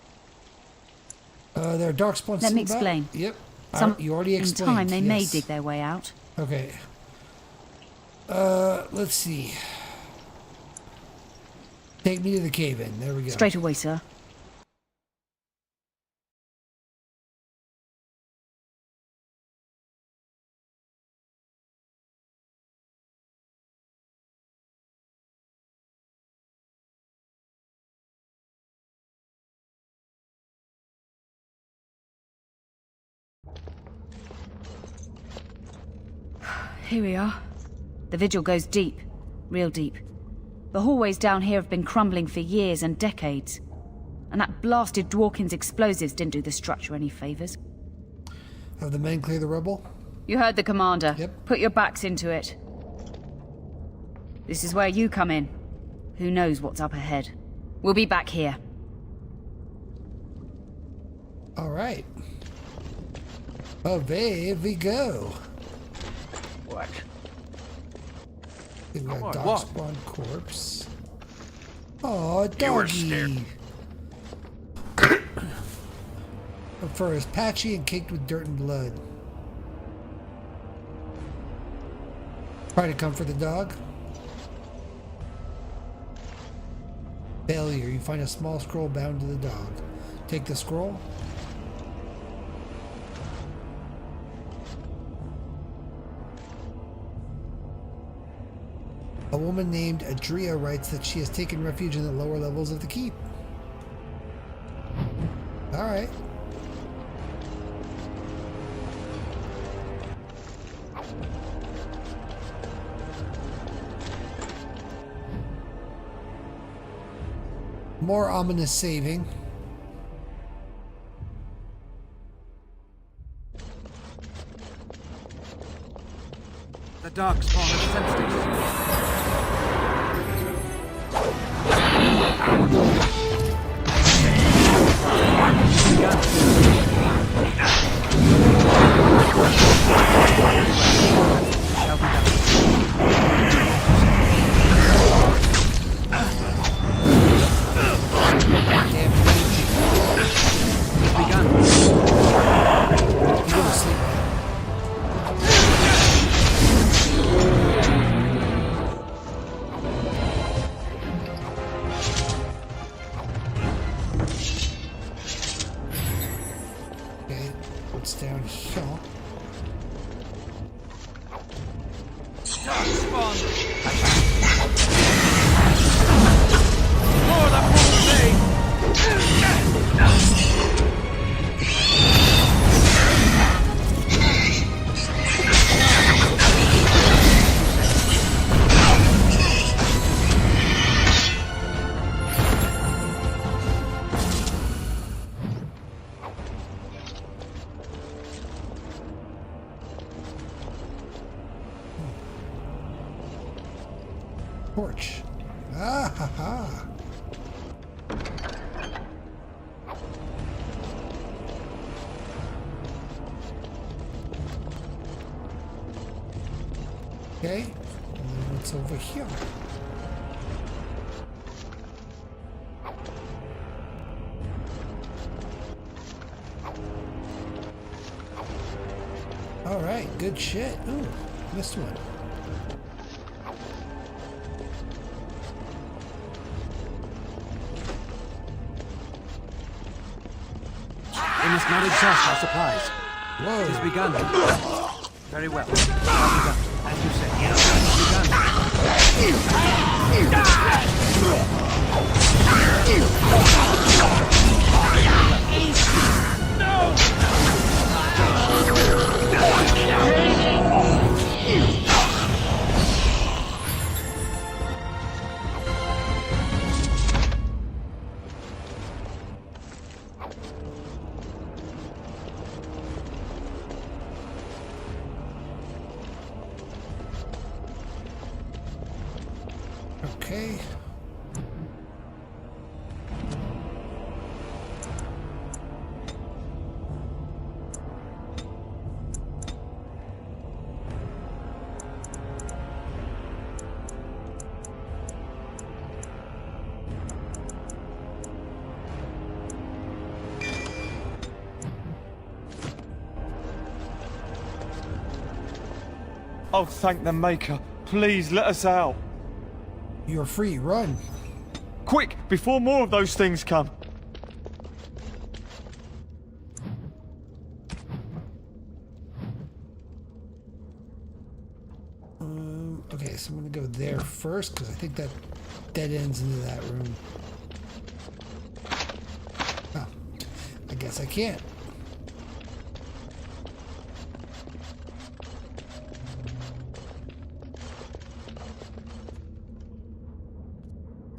There are Darkspawn. Let me explain. Yep. Some You already explained. In time, they may yes. dig their way out. Okay. Let's see. Take me to the cave-in. There we go. Straight away, sir. Here we are. The Vigil goes deep. Real deep. The hallways down here have been crumbling for years and decades. And that blasted Dworkin's explosives didn't do the structure any favors. Have the men clear the rubble? You heard the commander. Yep. Put your backs into it. This is where you come in. Who knows what's up ahead. We'll be back here. All right. Away we go. What? We've got What? Darkspawn corpse. Oh, doggy. You were scared. Her fur is patchy and caked with dirt and blood. Try to comfort the dog. Failure. You find a small scroll bound to the dog. Take the scroll. A woman named Adria writes that she has taken refuge in the lower levels of the keep. Alright. More ominous saving. The Darkspawn has sensed us. Okay, what's down here? More than one thing! Torch. Ah ha ha. Okay, and then what's over here? All right, good shit. Ooh, missed one. We must not exhaust our supplies. Whoa. It has begun. Very well. It has begun. As you said, yes, it Okay. Oh, thank the Maker. Please let us out. You're free. Run. Quick, before more of those things come. Okay, so I'm gonna go there first because I think that dead ends into that room. Oh, I guess I can't.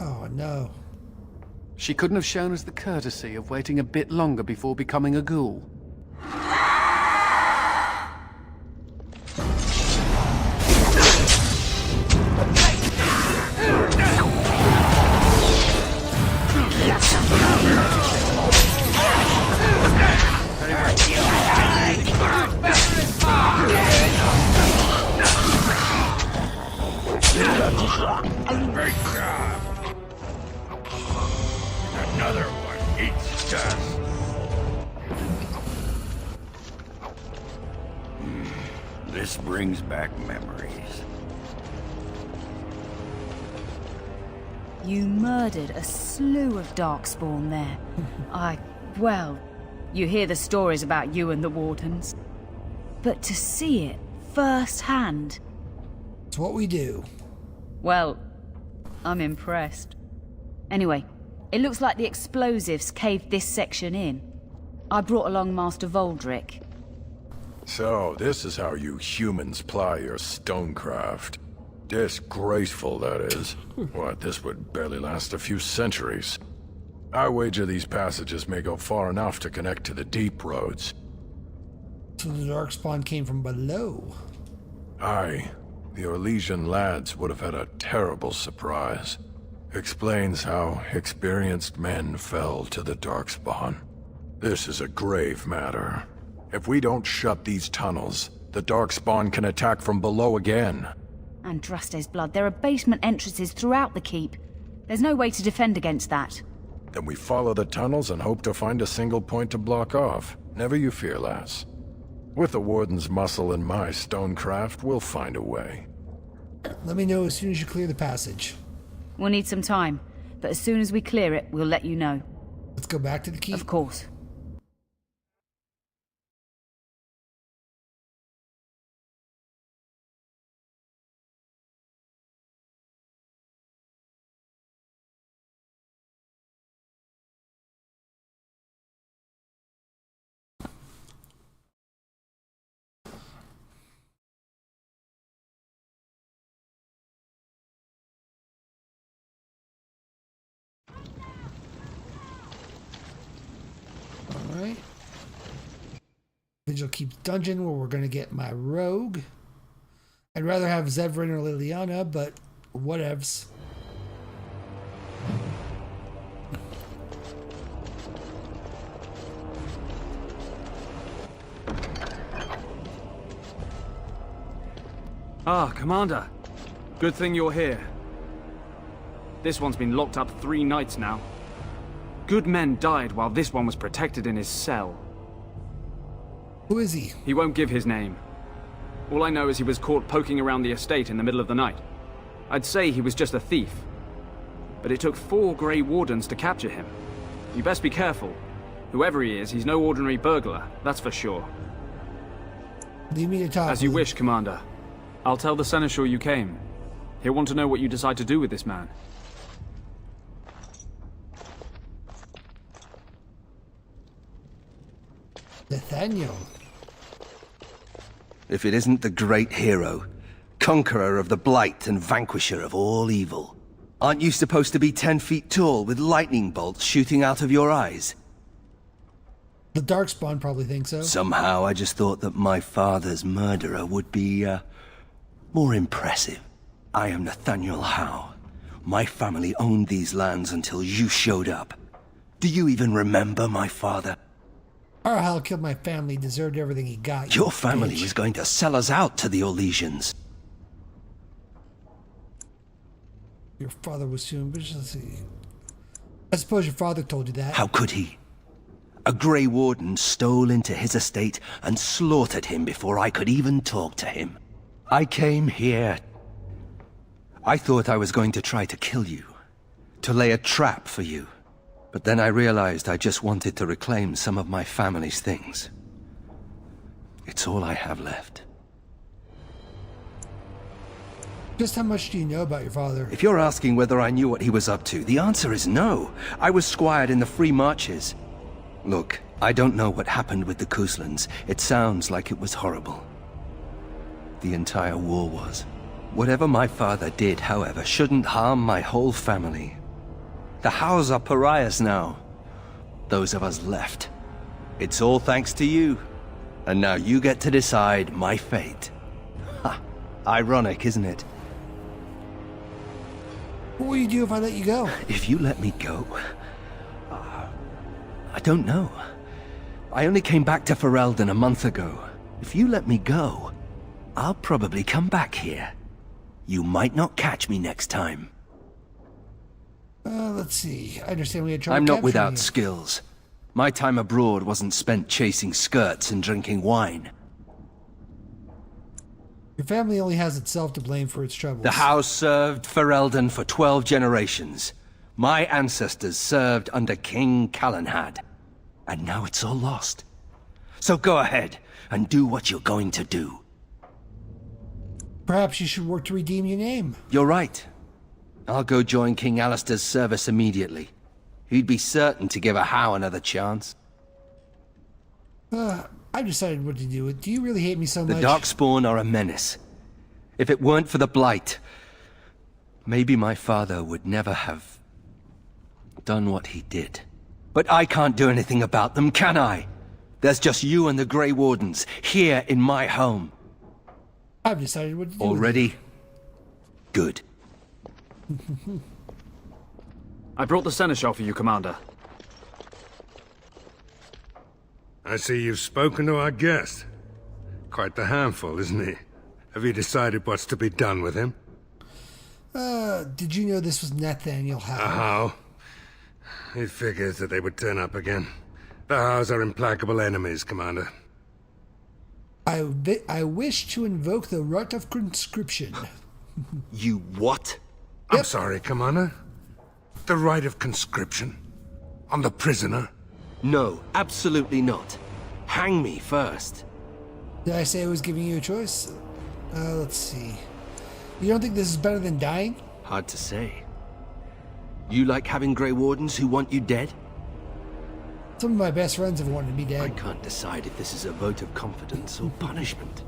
Oh no. She couldn't have shown us the courtesy of waiting a bit longer before becoming a ghoul. Another one eats dust. This brings back memories. You murdered a slew of Darkspawn there. Well, you hear the stories about you and the Wardens. But to see it firsthand... It's what we do. Well, I'm impressed. Anyway, it looks like the explosives caved this section in. I brought along Master Voldrick. So, this is how you humans ply your stonecraft. Disgraceful, that is. What, this would barely last a few centuries. I wager these passages may go far enough to connect to the deep roads. So the Darkspawn came from below. Aye. The Orlesian lads would have had a terrible surprise. Explains how experienced men fell to the Darkspawn. This is a grave matter. If we don't shut these tunnels, the Darkspawn can attack from below again. Andraste's blood, there are basement entrances throughout the keep. There's no way to defend against that. Then we follow the tunnels and hope to find a single point to block off. Never you fear, lass. With the Warden's muscle and my stonecraft, we'll find a way. Let me know as soon as you clear the passage. We'll need some time, but as soon as we clear it, we'll let you know. Let's go back to the keep. Of course. Alright. Vigil Keep's dungeon where we're going to get my rogue. I'd rather have Zevran or Liliana, but whatevs. Ah, Commander. Good thing you're here. This one's been locked up 3 nights now. Good men died while this one was protected in his cell. Who is he? He won't give his name. All I know is he was caught poking around the estate in the middle of the night. I'd say he was just a thief. But it took 4 Grey Wardens to capture him. You best be careful. Whoever he is, he's no ordinary burglar, that's for sure. Leave me to talk. As you wish, Commander. I'll tell the Seneschal you came. He'll want to know what you decide to do with this man. Nathaniel. If it isn't the great hero, conqueror of the Blight and vanquisher of all evil. Aren't you supposed to be 10 feet tall with lightning bolts shooting out of your eyes? The Darkspawn probably thinks so. Somehow I just thought that my father's murderer would be, more impressive. I am Nathaniel Howe, My family owned these lands until you showed up. Do you even remember my father? Arhal killed my family, deserved everything he got. Your family bitch. was going to sell us out to the Orlesians. Your father was too ambitious. Let's see. I suppose your father told you that. How could he? A Grey Warden stole into his estate and slaughtered him before I could even talk to him. I came here. I thought I was going to try to kill you, to lay a trap for you. But then I realized I just wanted to reclaim some of my family's things. It's all I have left. Just how much do you know about your father? If you're asking whether I knew what he was up to, the answer is no. I was squired in the Free Marches. Look, I don't know what happened with the Kuzlans. It sounds like it was horrible. The entire war was. Whatever my father did, however, shouldn't harm my whole family. The Hows are pariahs now. Those of us left. It's all thanks to you. And now you get to decide my fate. Ha! Ironic, isn't it? What will you do if I let you go? If you let me go... I don't know. I only came back to Ferelden a month ago. If you let me go, I'll probably come back here. You might not catch me next time. Let's see. I understand we had trouble I'm not capturing without you. skills. My time abroad wasn't spent chasing skirts and drinking wine. Your family only has itself to blame for its troubles. The house served Ferelden for 12 generations. My ancestors served under King Calenhad. And now it's all lost. So go ahead and do what you're going to do. Perhaps you should work to redeem your name. You're right. I'll go join King Alistair's service immediately. He'd be certain to give a Howe another chance. I've decided what to do. Do you really hate me so much? The Darkspawn are a menace. If it weren't for the Blight, maybe my father would never have done what he did. But I can't do anything about them, can I? There's just you and the Grey Wardens here in my home. I've decided what to do. Already? Good. I brought the seneschal for you, Commander. I see you've spoken to our guest. Quite the handful, isn't he? Have you decided what's to be done with him? Did you know this was Nathaniel Howe? How? It figures that they would turn up again. The Hows are implacable enemies, Commander. I wish to invoke the right of conscription. You what? I'm sorry, Commander. The right of conscription? On the prisoner? No, absolutely not. Hang me first. Did I say I was giving you a choice? Let's see. You don't think this is better than dying? Hard to say. You like having Grey Wardens who want you dead? Some of my best friends have wanted me dead. I can't decide if this is a vote of confidence or punishment.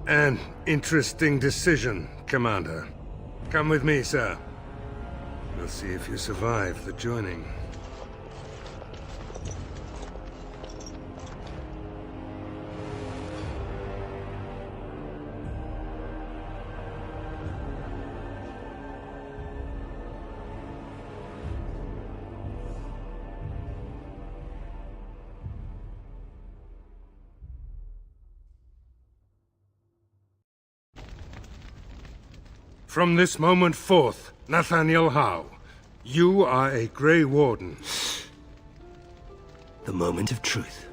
An interesting decision, Commander. Come with me, sir. We'll see if you survive the joining. From this moment forth, Nathaniel Howe, you are a Grey Warden. The moment of truth.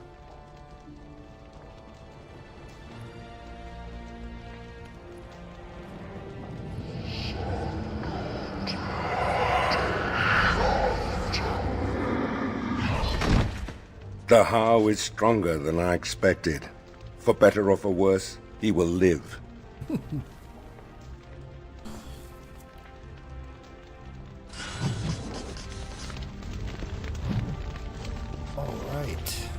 The Howe is stronger than I expected. For better or for worse, he will live. Alright.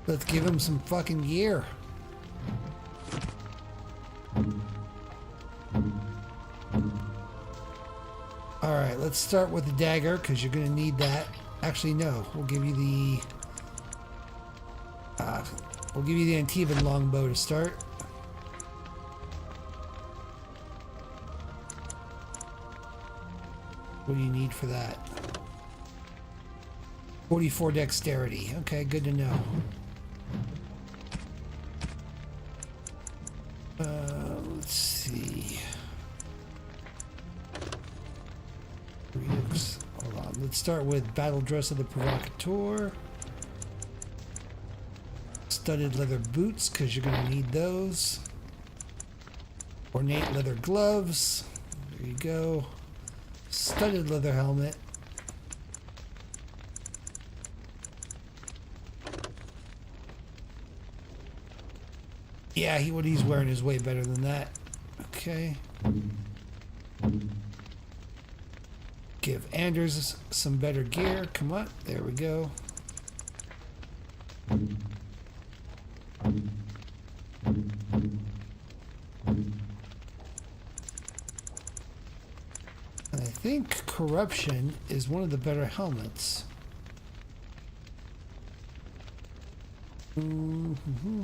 Let's give him some fucking gear. Alright, let's start with the dagger, because you're going to need that. Actually, no. We'll give you the... we'll give you the Antivan longbow to start. What do you need for that? 44 dexterity. Okay, good to know. Let's see. Hold on. Let's start with Battle Dress of the Provocateur. Studded leather boots, because you're going to need those. Ornate leather gloves. There you go. Studded leather helmet. Yeah, what he's wearing is way better than that. Okay. Give Anders some better gear. Come on. There we go. I think Corruption is one of the better helmets. Mm-hmm.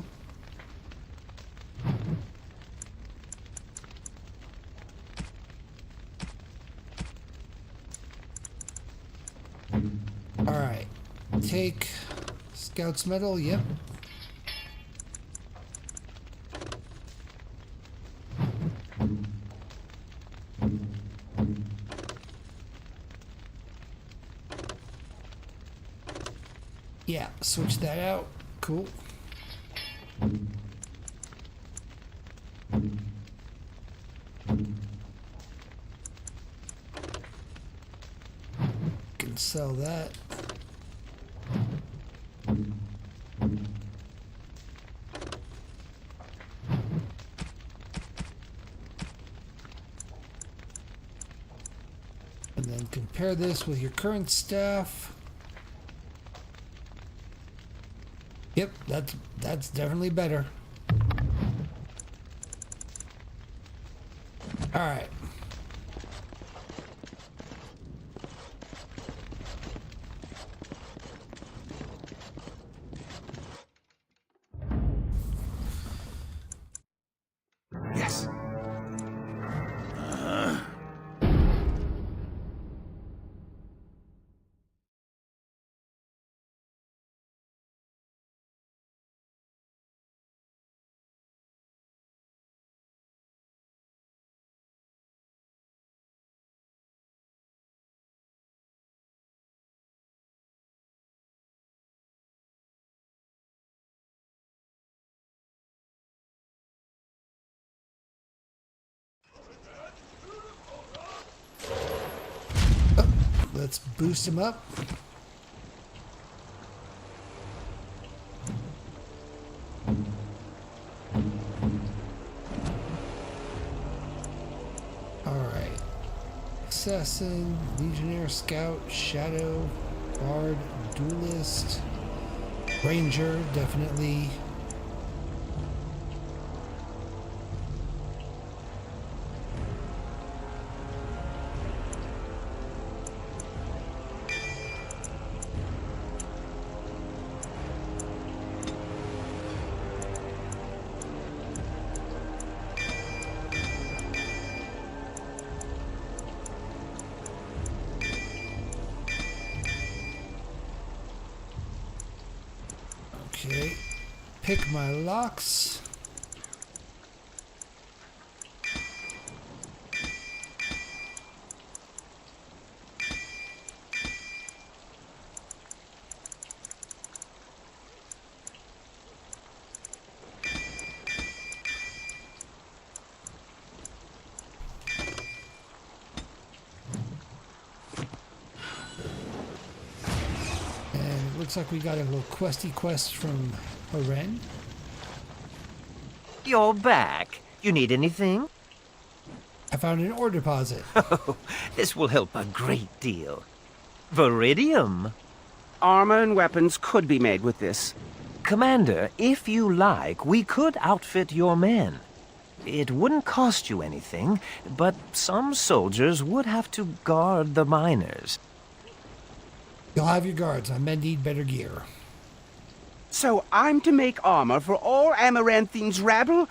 Alright. Take Scout's Medal, yep. Yeah, switch that out. Cool. Can sell that. And then compare this with your current staff. Yep, that's definitely better. All right. Yes. Let's boost him up. Alright. Assassin, Legionnaire, Scout, Shadow, Bard, Duelist, Ranger, definitely. Okay, pick my locks. Looks like we got a little questy quest from Haren. You're back. You need anything? I found an ore deposit. Oh, this will help a great deal. Viridium. Armor and weapons could be made with this. Commander, if you like, we could outfit your men. It wouldn't cost you anything, but some soldiers would have to guard the miners. You'll have your guards. My men need better gear. So I'm to make armor for all Amaranthine's rabble?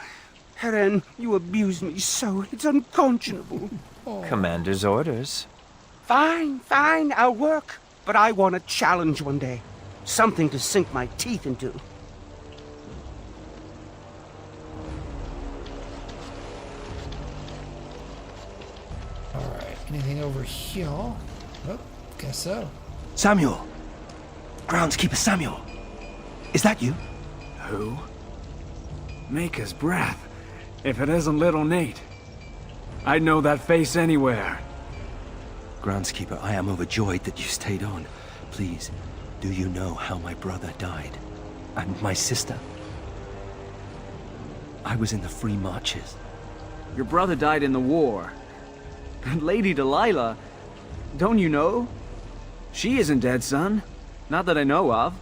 Haren, you abuse me so. It's unconscionable. Commander's orders. Fine, fine, I'll work. But I want a challenge one day. Something to sink my teeth into. Alright, anything over here? Oh, guess so. Samuel! Groundskeeper Samuel! Is that you? Who? Maker's breath. If it isn't little Nate. I'd know that face anywhere. Groundskeeper, I am overjoyed that you stayed on. Please, do you know how my brother died? And my sister? I was in the Free Marches. Your brother died in the war. And Lady Delilah, don't you know? She isn't dead, son. Not that I know of.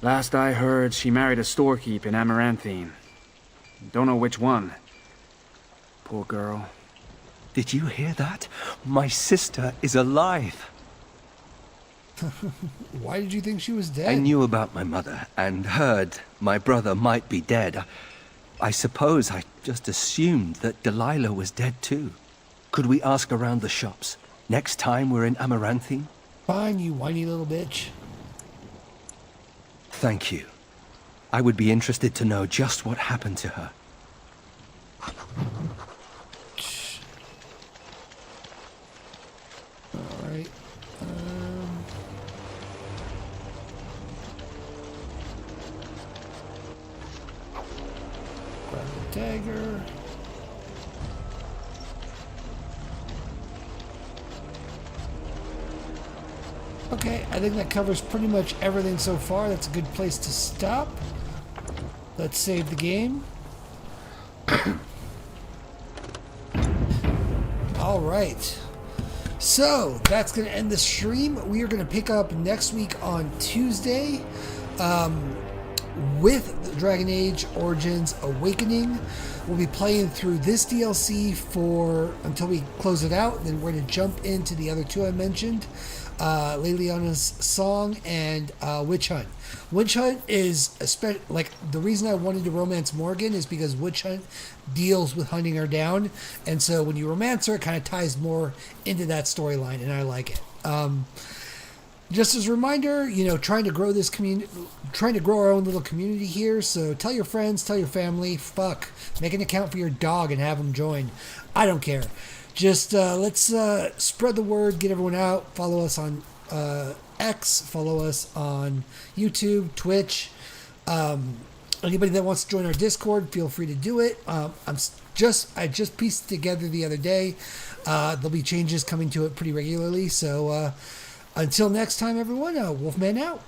Last I heard, she married a storekeep in Amaranthine. Don't know which one. Poor girl. Did you hear that? My sister is alive. Why did you think she was dead? I knew about my mother and heard my brother might be dead. I suppose I just assumed that Delilah was dead too. Could we ask around the shops next time we're in Amaranthine? Fine, you whiny little bitch. Thank you. I would be interested to know just what happened to her. Alright. Grab the dagger. Okay, I think that covers pretty much everything so far. That's a good place to stop. Let's save the game. All right. So that's going to end the stream. We are going to pick up next week on Tuesday with Dragon Age Origins Awakening. We'll be playing through this DLC until we close it out. Then we're going to jump into the other two I mentioned. Leliana's Song and Witch Hunt. Witch Hunt is like the reason I wanted to romance Morgan is because Witch Hunt deals with hunting her down, and so when you romance her, it kind of ties more into that storyline, and I like it. Just as a reminder, trying to grow this community, trying to grow our own little community here. So tell your friends, tell your family, make an account for your dog and have them join. I don't care. Just let's spread the word, get everyone out. Follow us on X, follow us on YouTube, Twitch. Anybody that wants to join our Discord, feel free to do it. I just pieced it together the other day. There'll be changes coming to it pretty regularly. So until next time, everyone, Wolfman out.